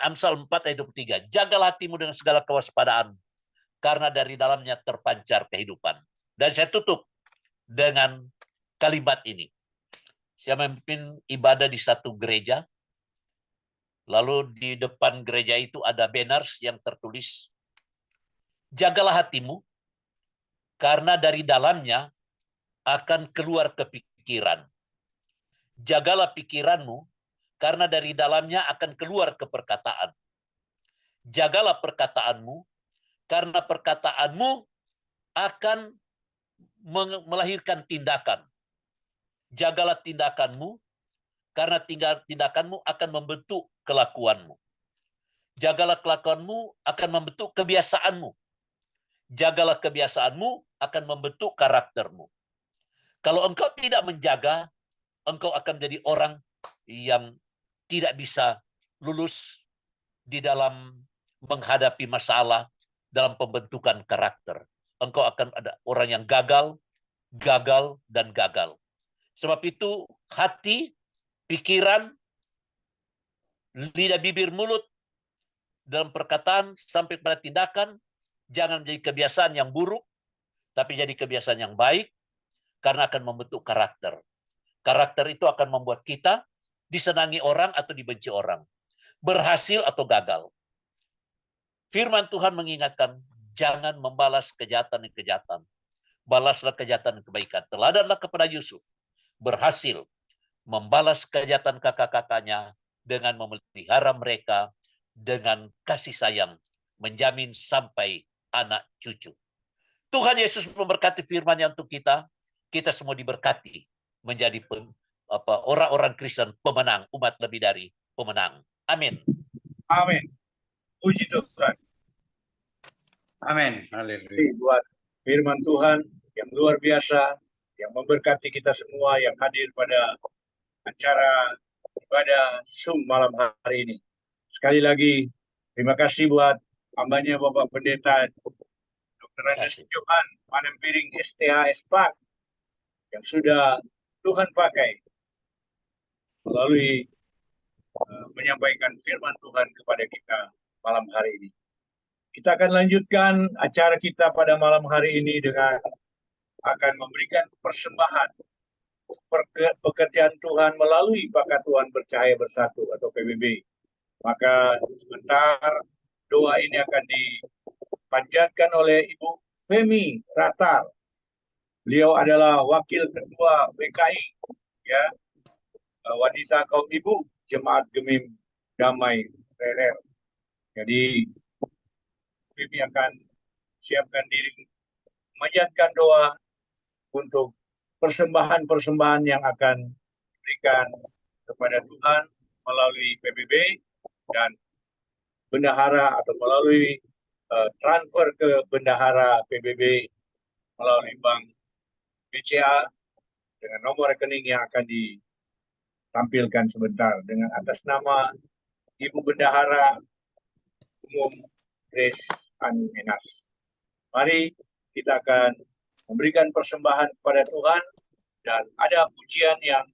Amsal 4 ayat 23, jagalah hatimu dengan segala kewaspadaan, karena dari dalamnya terpancar kehidupan. Dan saya tutup dengan kalimat ini. Saya memimpin ibadah di satu gereja. Lalu di depan gereja itu ada banners yang tertulis, jagalah hatimu, karena dari dalamnya akan keluar kepikiran. Jagalah pikiranmu, karena dari dalamnya akan keluar keperkataan. Jagalah perkataanmu, karena perkataanmu akan melahirkan tindakan. Jagalah tindakanmu, karena tindakanmu akan membentuk kelakuanmu. Jagalah kelakuanmu akan membentuk kebiasaanmu. Jagalah kebiasaanmu akan membentuk karaktermu. Kalau engkau tidak menjaga, engkau akan menjadi orang yang tidak bisa lulus di dalam menghadapi masalah dalam pembentukan karakter. Engkau akan ada orang yang gagal, dan gagal. Sebab itu hati, pikiran, lidah, bibir, mulut, dalam perkataan sampai pada tindakan, jangan menjadi kebiasaan yang buruk, tapi jadi kebiasaan yang baik, karena akan membentuk karakter. Karakter itu akan membuat kita disenangi orang atau dibenci orang, berhasil atau gagal. Firman Tuhan mengingatkan, jangan membalas kejahatan dengan kejahatan. Balaslah kejahatan dengan kebaikan. Teladanlah kepada Yusuf, berhasil membalas kejahatan kakak-kakaknya dengan memelihara mereka dengan kasih sayang, menjamin sampai anak cucu. Tuhan Yesus memberkati firman-Nya untuk kita. Kita semua diberkati menjadi orang-orang Kristen pemenang, umat lebih dari pemenang. Amin. Amin. Puji Tuhan. Amin. Haleluya. Buat firman Tuhan yang luar biasa, yang memberkati kita semua yang hadir pada acara ibadah Zoom malam hari ini. Sekali lagi, terima kasih buat hambanya Bapak Pendeta Dr. Andes Johan Panempiring STHS Pak yang sudah Tuhan pakai melalui menyampaikan firman Tuhan kepada kita malam hari ini. Kita akan lanjutkan acara kita pada malam hari ini dengan akan memberikan persembahan pekerjaan Tuhan melalui Pakatuan Bercahaya Bersatu atau PBB. Maka sebentar doa ini akan dipanjatkan oleh Ibu Femi Ratar. Beliau adalah Wakil Ketua BKI, ya, wanita kaum ibu Jemaat Gemim Damai Rerer. Jadi Femi akan siapkan diri memanjatkan doa untuk persembahan-persembahan yang akan diberikan kepada Tuhan melalui PBB dan bendahara atau melalui transfer ke bendahara PBB melalui Bank BCA dengan nomor rekening yang akan ditampilkan sebentar dengan atas nama Ibu Bendahara Umum Grace Ani Menas. Mari kita akan memberikan persembahan kepada Tuhan dan ada pujian yang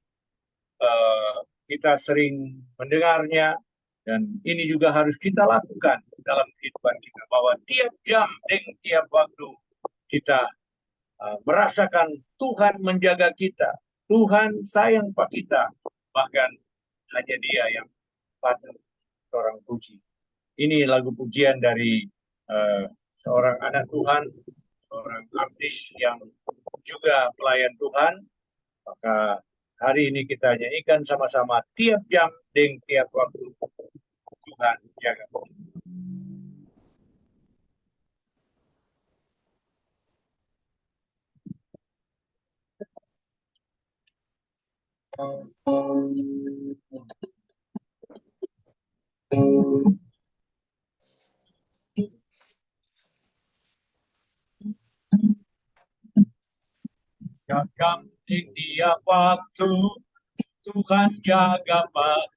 kita sering mendengarnya dan ini juga harus kita lakukan dalam kehidupan kita bahwa tiap jam dan tiap waktu kita merasakan Tuhan menjaga kita, Tuhan sayang pada kita, bahkan hanya Dia yang patut seorang puji. Ini lagu pujian dari seorang anak Tuhan, seorang artis yang juga pelayan Tuhan. Maka hari ini kita nyanyikan sama-sama tiap jam dan tiap waktu Tuhan jaga. Jaga di tiap waktu Tuhan jaga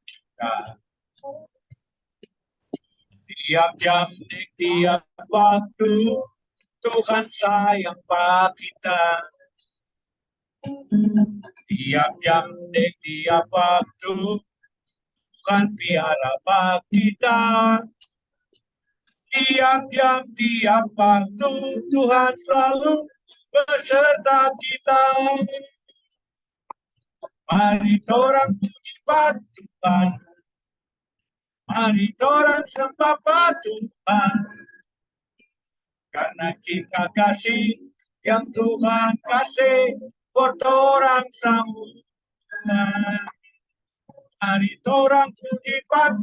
kita. Tiap jam di tiap waktu Tuhan sayang pada kita. Tiap jam di tiap waktu Tuhan piara pada kita. Tiap jam tiap waktu Tuhan selalu beserta kita. Mari torang puji Tuhan, mari torang sembah Tuhan, karena cinta kasih yang Tuhan kasih buat orang semua. Mari torang puji Tuhan,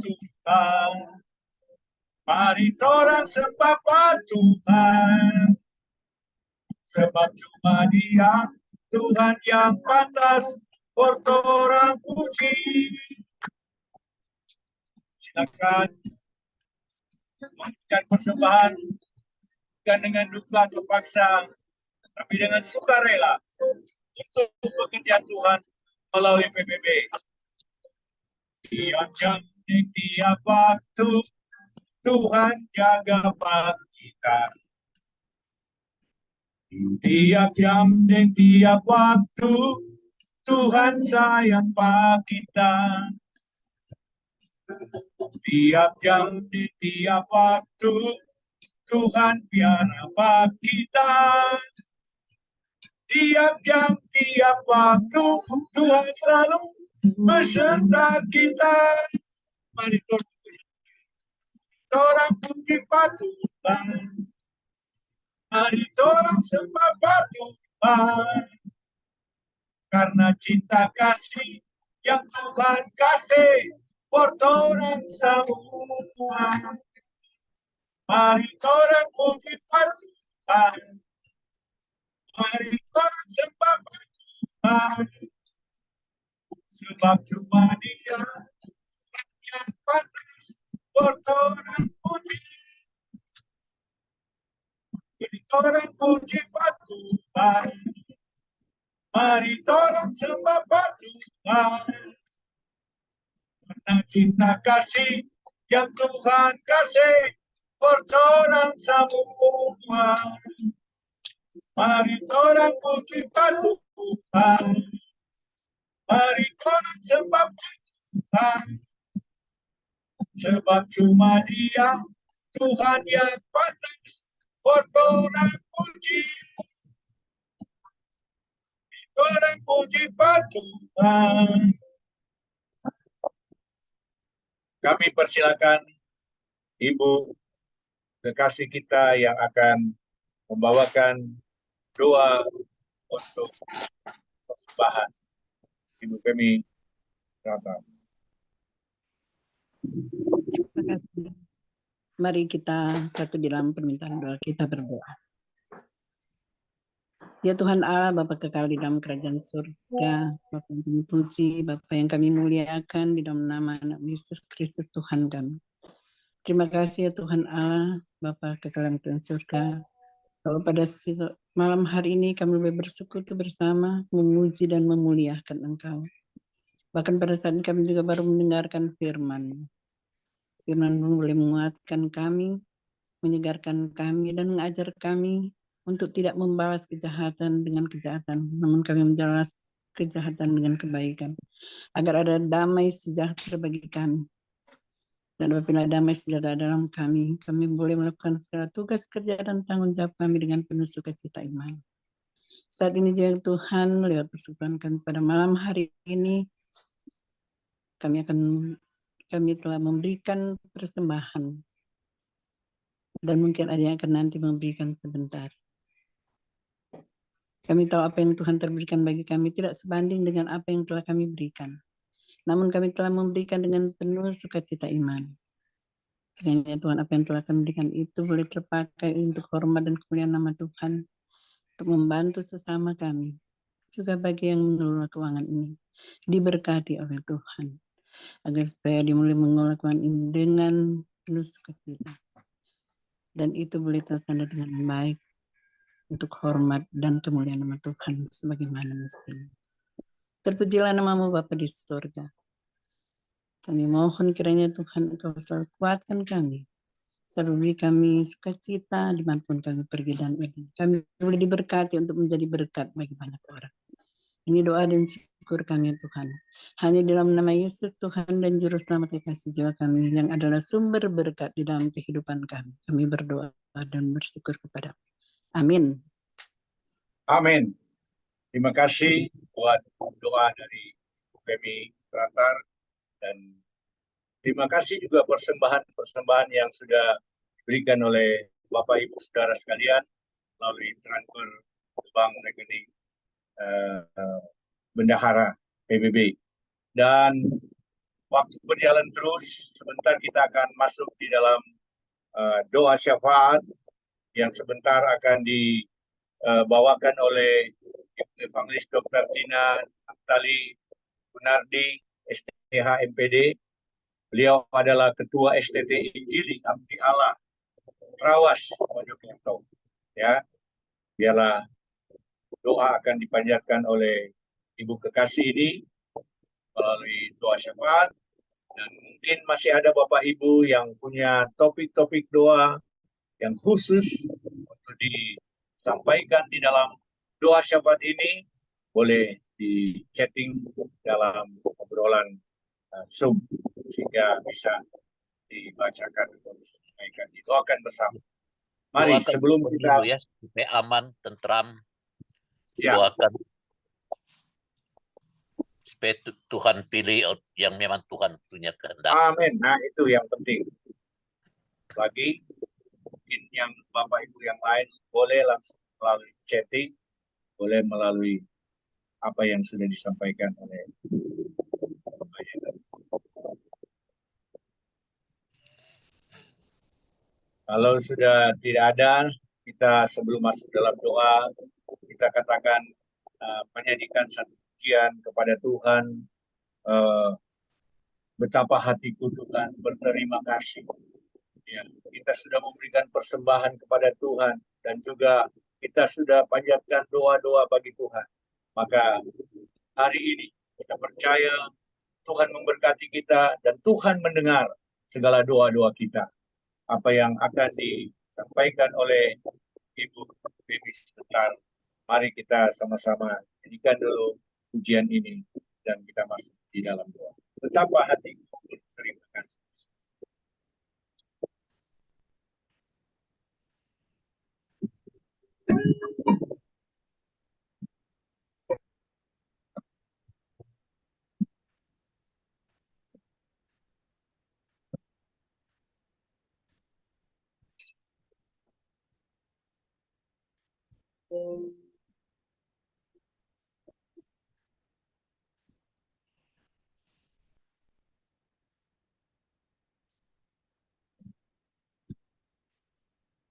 mari torang sembah Tuhan, sebab cuma Dia Tuhan yang pantas buat orang puji. Silakan memberikan persembahan bukan dengan duka atau paksa, tapi dengan sukarela untuk pekerjaan Tuhan melalui PBB. Tiap jam, tiap waktu, Tuhan jaga pak kita. Tiap jam dan tiap waktu, Tuhan sayang pak kita. Tiap jam dan tiap waktu, Tuhan piara pak kita. Tiap jam, tiap waktu, Tuhan selalu beserta kita. Mari torang puji Tuhan, mari torang sembah Tuhan, karena cinta kasih yang Tuhan kasih buat orang semua. Mari torang puji Tuhan, mari torang sembah Tuhan, sebab cuma Dia yang pantas buat orang puji. Jadi torang puji Tuhan, mari torang sembah Tuhan, karena cinta kasih yang Tuhan kasih buat orang semua. Mari torang puji Tuhan, mari torang sembah Tuhan, sebab cuma Dia Tuhan yang pantas buat orang puji. Orang puji Tuhan. Kami persilakan Ibu kekasih kita yang akan membawakan doa untuk persembahan. Ibu kami, silakan. Terima kasih. Mari kita satu di dalam permintaan doa, kita berdoa. Ya Tuhan Allah, Bapa kekal di dalam kerajaan surga, Bapa yang kami puji, Bapa yang kami muliakan di dalam nama Anak Yesus Kristus Tuhan kami. Terima kasih ya Tuhan Allah, Bapa kekal dalam kerajaan surga, bahwa pada malam hari ini kami boleh bersekutu bersama, memuji dan memuliakan Engkau. Bahkan pada saat ini kami juga baru mendengarkan firman. Firman-Mu boleh menguatkan kami, menyegarkan kami, dan mengajar kami untuk tidak membalas kejahatan dengan kejahatan, namun kami membalas kejahatan dengan kebaikan, agar ada damai sejahtera bagi kami. Dan apabila damai sejahtera dalam kami, kami boleh melakukan segala tugas kerja dan tanggung jawab kami dengan penuh sukacita iman. Saat ini juga Tuhan, lewat persekutuan kami pada malam hari ini, kami telah memberikan persembahan, dan mungkin ada yang akan nanti memberikan sebentar. Kami tahu apa yang Tuhan terberikan bagi kami tidak sebanding dengan apa yang telah kami berikan. Namun kami telah memberikan dengan penuh sukacita iman. Kiranya Tuhan, apa yang telah kami berikan itu boleh terpakai untuk hormat dan kemuliaan nama Tuhan, untuk membantu sesama kami. Juga bagi yang mengelola keuangan ini, diberkati oleh Tuhan, agar supaya dimulai mengelola keuangan ini dengan penuh sukacita. Dan itu boleh tertanda dengan baik, untuk hormat dan kemuliaan nama Tuhan sebagaimana mestinya. Terpujilah nama-Mu Bapa di surga. Kami mohon kiranya Tuhan Engkau selalu kuatkan kami, selalu beri kami sukacita dimanapun kami pergi dan pergi. Kami boleh diberkati untuk menjadi berkat bagi banyak orang. Ini doa dan syukur kami Tuhan. Hanya dalam nama Yesus Tuhan dan Juru Selamat kekasih jiwa kami yang adalah sumber berkat di dalam kehidupan kami. Kami berdoa dan bersyukur kepada. Amin. Amin. Terima kasih buat doa dari Femi Ratar, dan terima kasih juga persembahan-persembahan yang sudah diberikan oleh Bapak Ibu Saudara sekalian melalui transfer ke bank rekening bendahara PBB. Dan waktu berjalan terus, sebentar kita akan masuk di dalam doa syafaat yang sebentar akan dibawakan oleh Evangelis Dr. Tina Aftali Gunardi, STH MPD. Beliau adalah Ketua STT Injili Abdi Allah Trawas Mojokerto. Ya, biarlah doa akan dipanjatkan oleh Ibu Kekasih ini melalui doa syafaat, dan mungkin masih ada Bapak Ibu yang punya topik-topik doa yang khusus untuk disampaikan di dalam doa syafaat ini, boleh di chatting dalam obrolan Zoom sehingga bisa dibacakan atau disampaikan, didoakan bersama. Mari Doakan sebelum kita ya, supaya aman, tentram. ya, Doakan supaya Tuhan pilih yang memang Tuhan punya kehendak. amin. Nah, itu yang penting. Lagi mungkin yang Bapak Ibu yang lain boleh langsung melalui chatting, boleh melalui apa yang sudah disampaikan oleh Bapak Ibu. Kalau sudah tidak ada, kita sebelum masuk dalam doa, kita katakan menyanyikan satu pujian kepada Tuhan. Betapa hatiku Tuhan berterima kasih. Ya, kita sudah memberikan persembahan kepada Tuhan dan juga kita sudah panjatkan doa-doa bagi Tuhan. Maka hari ini kita percaya Tuhan memberkati kita dan Tuhan mendengar segala doa-doa kita. Apa yang akan disampaikan oleh Ibu Bibi sebentar. Mari kita sama-sama jadikan dulu pujian ini dan kita masuk di dalam doa. Betapa hatiku berterima kasih.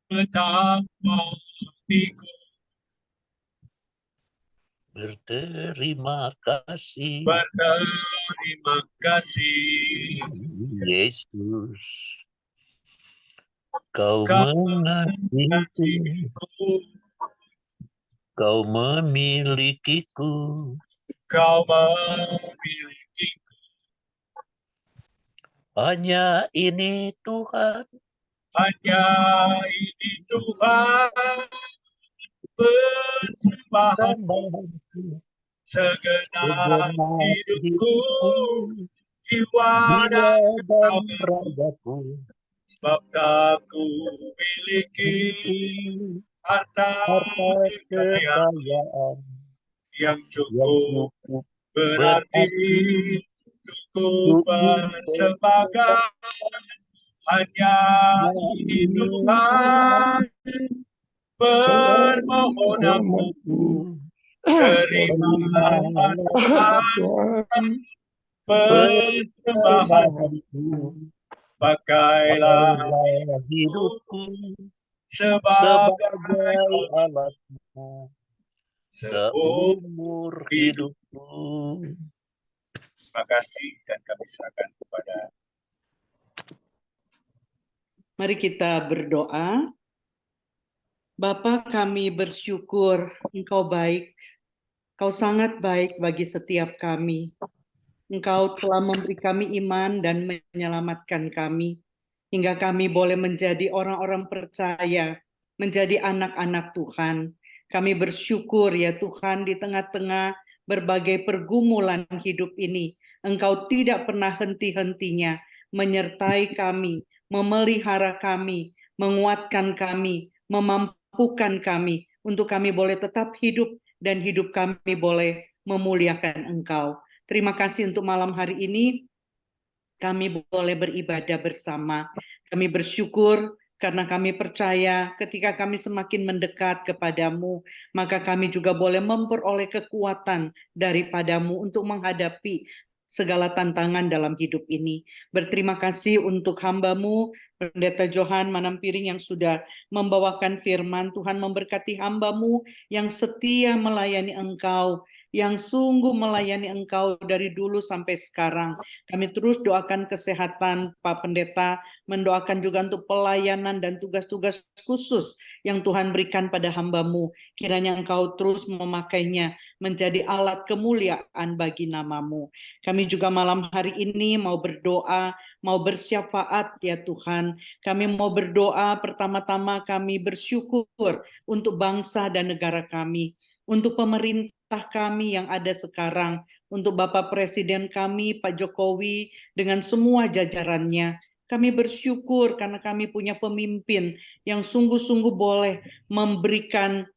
Betapa hatiku Berterima kasih, berterima kasih, Yesus. Kau Kau mengasihiku, Kau memilikiku, Kau memilikiku. hanya ini Tuhan, Hanya ini Tuhan persembahanku, segenap hidupku, jiwa dan ragaku, sebab tak ku miliki harta kekayaan yang cukup berarti cukup bersebagai. Hanya ini Tuhan permohonanku, terimalah Tuhan persembahanku, pakailah hidupku sebagai alatmu seumur hidupku. Terima kasih dan kami serahkan kepada. Mari kita berdoa. Bapa, kami bersyukur Engkau baik. Engkau sangat baik bagi setiap kami. Engkau telah memberi kami iman dan menyelamatkan kami, hingga kami boleh menjadi orang-orang percaya, menjadi anak-anak Tuhan. Kami bersyukur ya Tuhan, di tengah-tengah berbagai pergumulan hidup ini, Engkau tidak pernah henti-hentinya menyertai kami, memelihara kami, menguatkan kami, memampukan kami, untuk kami boleh tetap hidup dan hidup kami boleh memuliakan Engkau. Terima kasih untuk malam hari ini kami boleh beribadah bersama. Kami bersyukur karena kami percaya ketika kami semakin mendekat kepadamu, maka kami juga boleh memperoleh kekuatan daripadamu untuk menghadapi segala tantangan dalam hidup ini. Berterima kasih untuk hamba-Mu, Pendeta Johan Manampiring yang sudah membawakan firman. Tuhan memberkati hamba-Mu yang setia melayani Engkau, yang sungguh melayani Engkau dari dulu sampai sekarang. Kami terus doakan kesehatan Pak Pendeta, mendoakan juga untuk pelayanan dan tugas-tugas khusus yang Tuhan berikan pada hamba-Mu. Kiranya Engkau terus memakainya menjadi alat kemuliaan bagi nama-Mu. Kami juga malam hari ini mau berdoa, mau bersyafaat ya Tuhan. Kami mau berdoa, pertama-tama kami bersyukur untuk bangsa dan negara kami, untuk pemerintah kami yang ada sekarang, untuk Bapak Presiden kami, Pak Jokowi, dengan semua jajarannya. Kami bersyukur karena kami punya pemimpin yang sungguh-sungguh boleh memberikan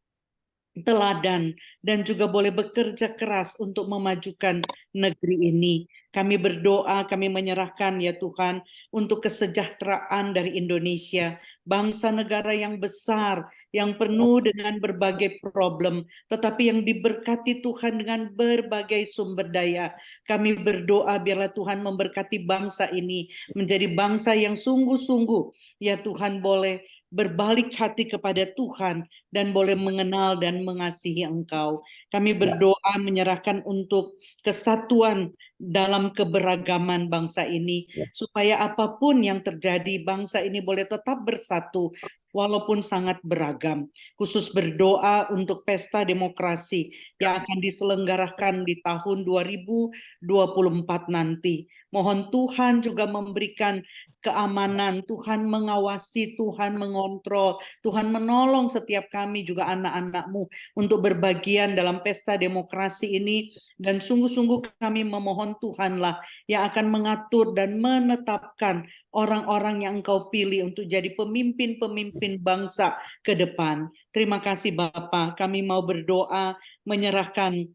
teladan dan juga boleh bekerja keras untuk memajukan negeri ini. Kami berdoa, kami menyerahkan ya Tuhan untuk kesejahteraan dari Indonesia, bangsa negara yang besar, yang penuh dengan berbagai problem, tetapi yang diberkati Tuhan dengan berbagai sumber daya. Kami berdoa biarlah Tuhan memberkati bangsa ini menjadi bangsa yang sungguh-sungguh ya Tuhan boleh berbalik hati kepada Tuhan dan boleh mengenal dan mengasihi Engkau. Kami berdoa menyerahkan untuk kesatuan dalam keberagaman bangsa ini, supaya apapun yang terjadi, bangsa ini boleh tetap bersatu walaupun sangat beragam. Khusus berdoa untuk pesta demokrasi yang akan diselenggarakan di tahun 2024 nanti. Mohon Tuhan juga memberikan keamanan, Tuhan mengawasi, Tuhan mengontrol, Tuhan menolong setiap kami juga anak-anak-Mu untuk berbagian dalam pesta demokrasi ini, dan sungguh-sungguh kami memohon Tuhanlah yang akan mengatur dan menetapkan orang-orang yang Engkau pilih untuk jadi pemimpin-pemimpin bangsa ke depan. Terima kasih Bapa, kami mau berdoa menyerahkan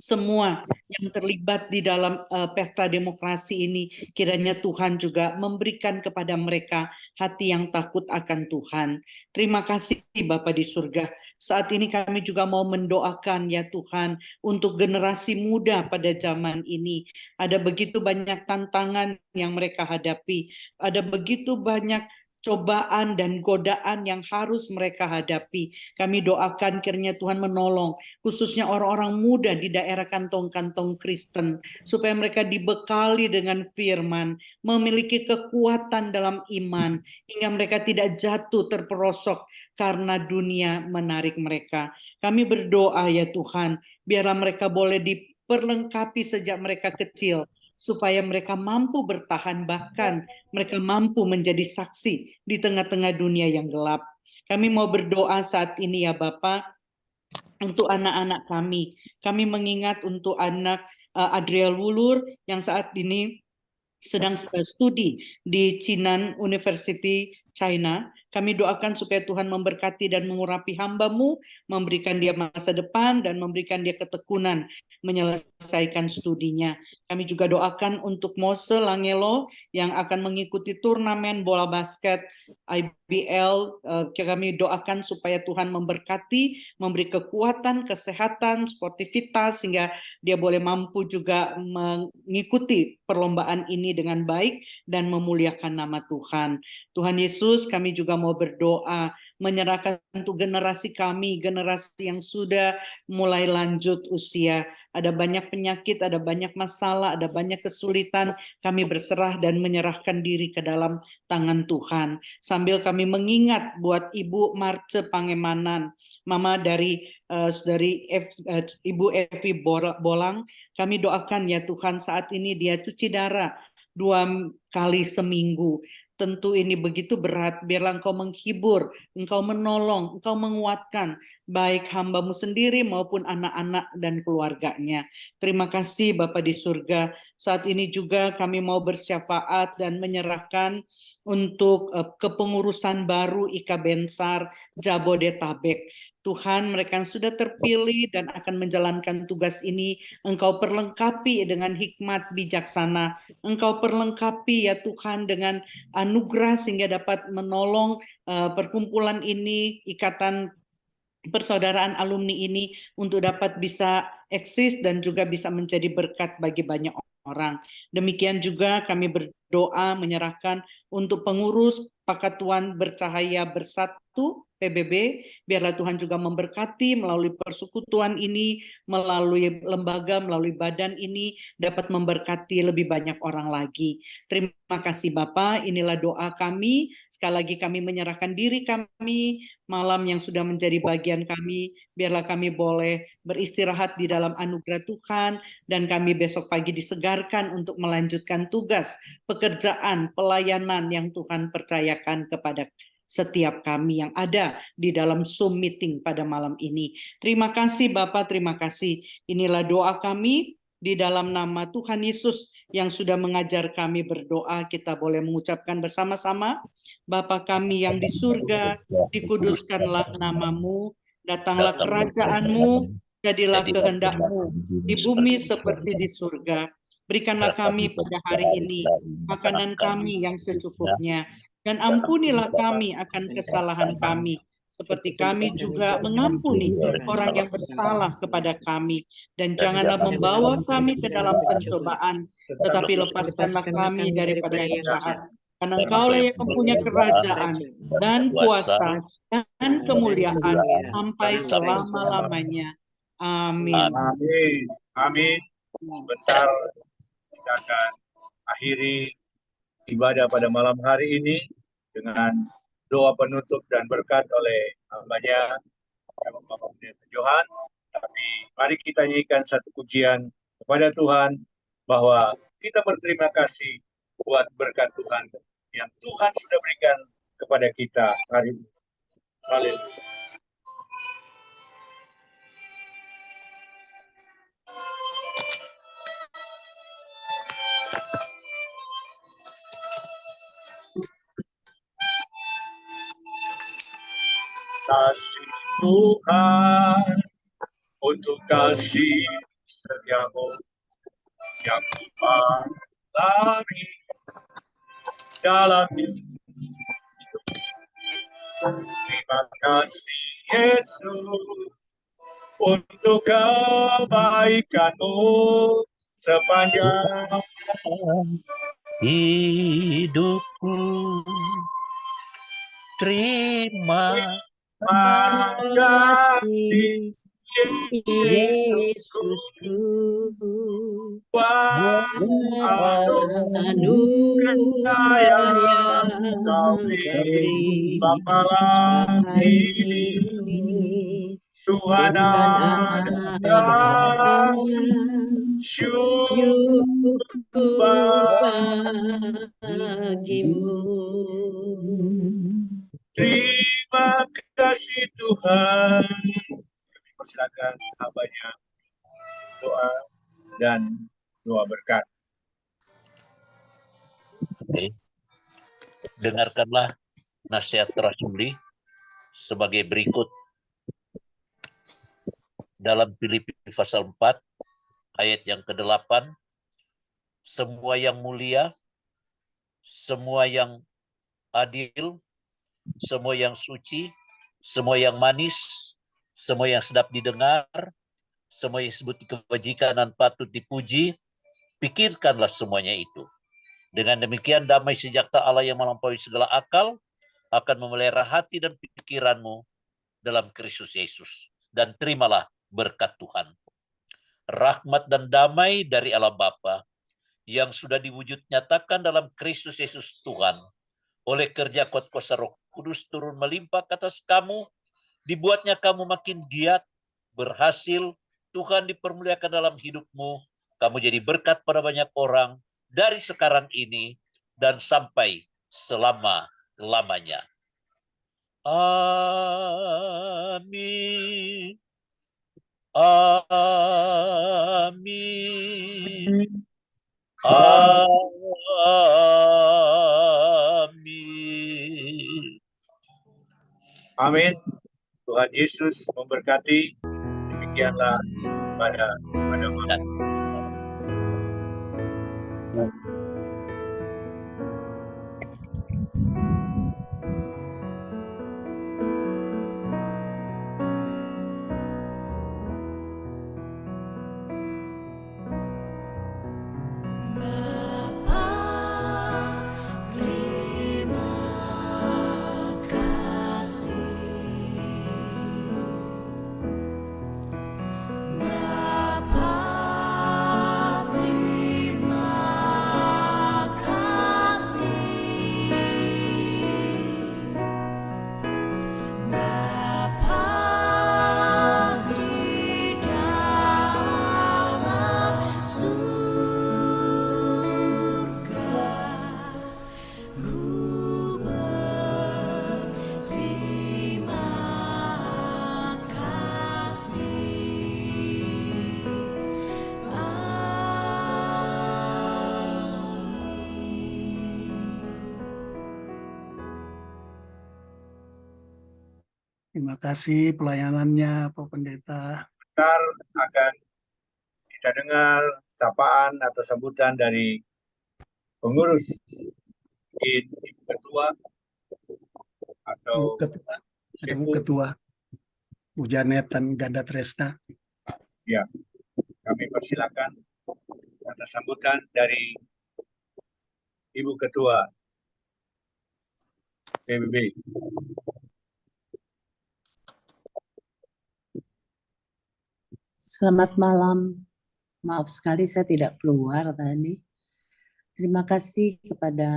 semua yang terlibat di dalam pesta demokrasi ini, kiranya Tuhan juga memberikan kepada mereka hati yang takut akan Tuhan. Terima kasih Bapa di surga. Saat ini kami juga mau mendoakan ya Tuhan untuk generasi muda pada zaman ini. Ada begitu banyak tantangan yang mereka hadapi, ada begitu banyak cobaan dan godaan yang harus mereka hadapi. Kami doakan kiranya Tuhan menolong, khususnya orang-orang muda di daerah kantong-kantong Kristen, supaya mereka dibekali dengan firman, memiliki kekuatan dalam iman, hingga mereka tidak jatuh terperosok karena dunia menarik mereka. Kami berdoa ya Tuhan, biarlah mereka boleh diperlengkapi sejak mereka kecil, supaya mereka mampu bertahan, bahkan mereka mampu menjadi saksi di tengah-tengah dunia yang gelap. Kami mau berdoa saat ini ya Bapak, untuk anak-anak kami. Kami mengingat untuk anak Adriel Wulur yang saat ini sedang studi di Chinan University China. Kami doakan supaya Tuhan memberkati dan mengurapi hamba-Mu, memberikan dia masa depan dan memberikan dia ketekunan menyelesaikan studinya. Kami juga doakan untuk Mose Langelo yang akan mengikuti turnamen bola basket IBL. Kami doakan supaya Tuhan memberkati, memberi kekuatan, kesehatan, sportivitas, sehingga dia boleh mampu juga mengikuti perlombaan ini dengan baik dan memuliakan nama Tuhan. Tuhan Yesus, kami juga mau berdoa menyerahkan untuk generasi kami, generasi yang sudah mulai lanjut usia. Ada banyak penyakit, ada banyak masalah, ada banyak kesulitan. Kami berserah dan menyerahkan diri ke dalam tangan Tuhan. Sambil kami mengingat buat Ibu Marce Pangemanan, Mama dari Ibu Evi Bolang, kami doakan ya Tuhan, saat ini dia cuci darah 2 kali seminggu. Tentu ini begitu berat, biarlah Engkau menghibur, Engkau menolong, Engkau menguatkan, baik hamba-Mu sendiri maupun anak-anak dan keluarganya. Terima kasih Bapa di surga. Saat ini juga kami mau bersyafaat dan menyerahkan untuk kepengurusan baru IKA Bensar Jabodetabek. Tuhan, mereka yang sudah terpilih dan akan menjalankan tugas ini, Engkau perlengkapi dengan hikmat bijaksana. Engkau perlengkapi ya Tuhan dengan anugerah sehingga dapat menolong perkumpulan ini, ikatan persaudaraan alumni ini untuk dapat bisa eksis dan juga bisa menjadi berkat bagi banyak orang. Demikian juga kami berdoa menyerahkan untuk pengurus Pakatuan Bercahaya Bersatu PBB, biarlah Tuhan juga memberkati melalui persekutuan ini, melalui lembaga, melalui badan ini, dapat memberkati lebih banyak orang lagi. Terima kasih Bapak, inilah doa kami. Sekali lagi kami menyerahkan diri kami, malam yang sudah menjadi bagian kami, biarlah kami boleh beristirahat di dalam anugerah Tuhan, dan kami besok pagi disegarkan untuk melanjutkan tugas, pekerjaan, pelayanan yang Tuhan percayakan kepada setiap kami yang ada di dalam Zoom meeting pada malam ini. Terima kasih Bapak, terima kasih. Inilah doa kami di dalam nama Tuhan Yesus yang sudah mengajar kami berdoa. Kita boleh mengucapkan bersama-sama, Bapa kami yang di surga, dikuduskanlah namamu, datanglah kerajaanmu, jadilah kehendak-mu di bumi seperti di surga. Berikanlah kami pada hari ini makanan kami yang secukupnya, dan ampunilah kami akan kesalahan kami, seperti kami juga mengampuni orang yang bersalah kepada kami. Dan janganlah membawa kami ke dalam pencobaan, tetapi lepaskanlah kami daripada yang jahat. Karena Engkaulah yang mempunyai kerajaan dan kuasa dan kemuliaan sampai selama-lamanya. Amin. Amin. Amin. Sebentar kita akan akhiri ibadah pada malam hari ini dengan doa penutup dan berkat oleh hambanya Bapak Pendeta Johan. Tapi mari kita nyanyikan satu pujian kepada Tuhan bahwa kita berterima kasih buat berkat Tuhan yang Tuhan sudah berikan kepada kita hari ini. Haleluya. Kasih Tuhan untuk kasih setiamu yang mengalami dalam hidup. Terima kasih Yesus untuk kebaikanmu sepanjang hidupku. Terima kasih Yesusku, buat anugerah yang Kau beri malam ini. Tuhan ada syukur bagimu. Terima kasih Tuhan. Kami persilakan hambanya doa dan doa berkat. Oke. Dengarkanlah nasihat Rasuli sebagai berikut. Dalam Filipi pasal 4 ayat yang ke-8, semua yang mulia, semua yang adil, semua yang suci, semua yang manis, semua yang sedap didengar, semua yang disebut kebajikan dan patut dipuji, pikirkanlah semuanya itu. Dengan demikian damai sejahtera Allah yang melampaui segala akal akan memelihara hati dan pikiranmu dalam Kristus Yesus. Dan terimalah berkat Tuhan. Rahmat dan damai dari Allah Bapa yang sudah diwujud nyatakan dalam Kristus Yesus Tuhan, oleh kerja kuasa Roh Kudus turun melimpah ke atas kamu, dibuatnya kamu makin giat, berhasil, Tuhan dipermuliakan dalam hidupmu, kamu jadi berkat pada banyak orang dari sekarang ini, dan sampai selama-lamanya. Amin. Amin. Amin. Amin. Tuhan Yesus memberkati. Demikianlah pada malam. Terima kasih pelayanannya Pak Pendeta. Bentar akan kita dengar sapaan atau sambutan dari pengurus Ibu Ketua atau Ketua, ada Bu Ketua, Bu Janet dan Ganda Tresna. ya, kami persilakan atas sambutan dari Ibu Ketua PBB. Selamat malam. Maaf sekali saya tidak keluar tadi. Terima kasih kepada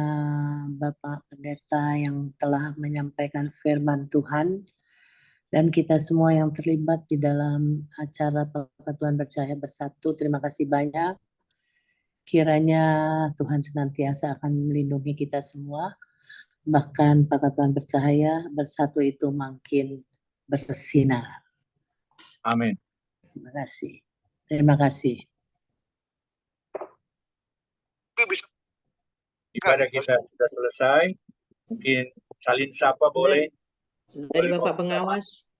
Bapak Pendeta yang telah menyampaikan firman Tuhan dan kita semua yang terlibat di dalam acara Persatuan Percaya Bersatu. Terima kasih banyak. Kiranya Tuhan senantiasa akan melindungi kita semua. Bahkan Persatuan Percaya Bersatu itu makin bersinar. Amin. Terima kasih. Terima kasih. Ibadah kita sudah selesai. Mungkin salin sapa boleh. Dari Bapak Pengawas,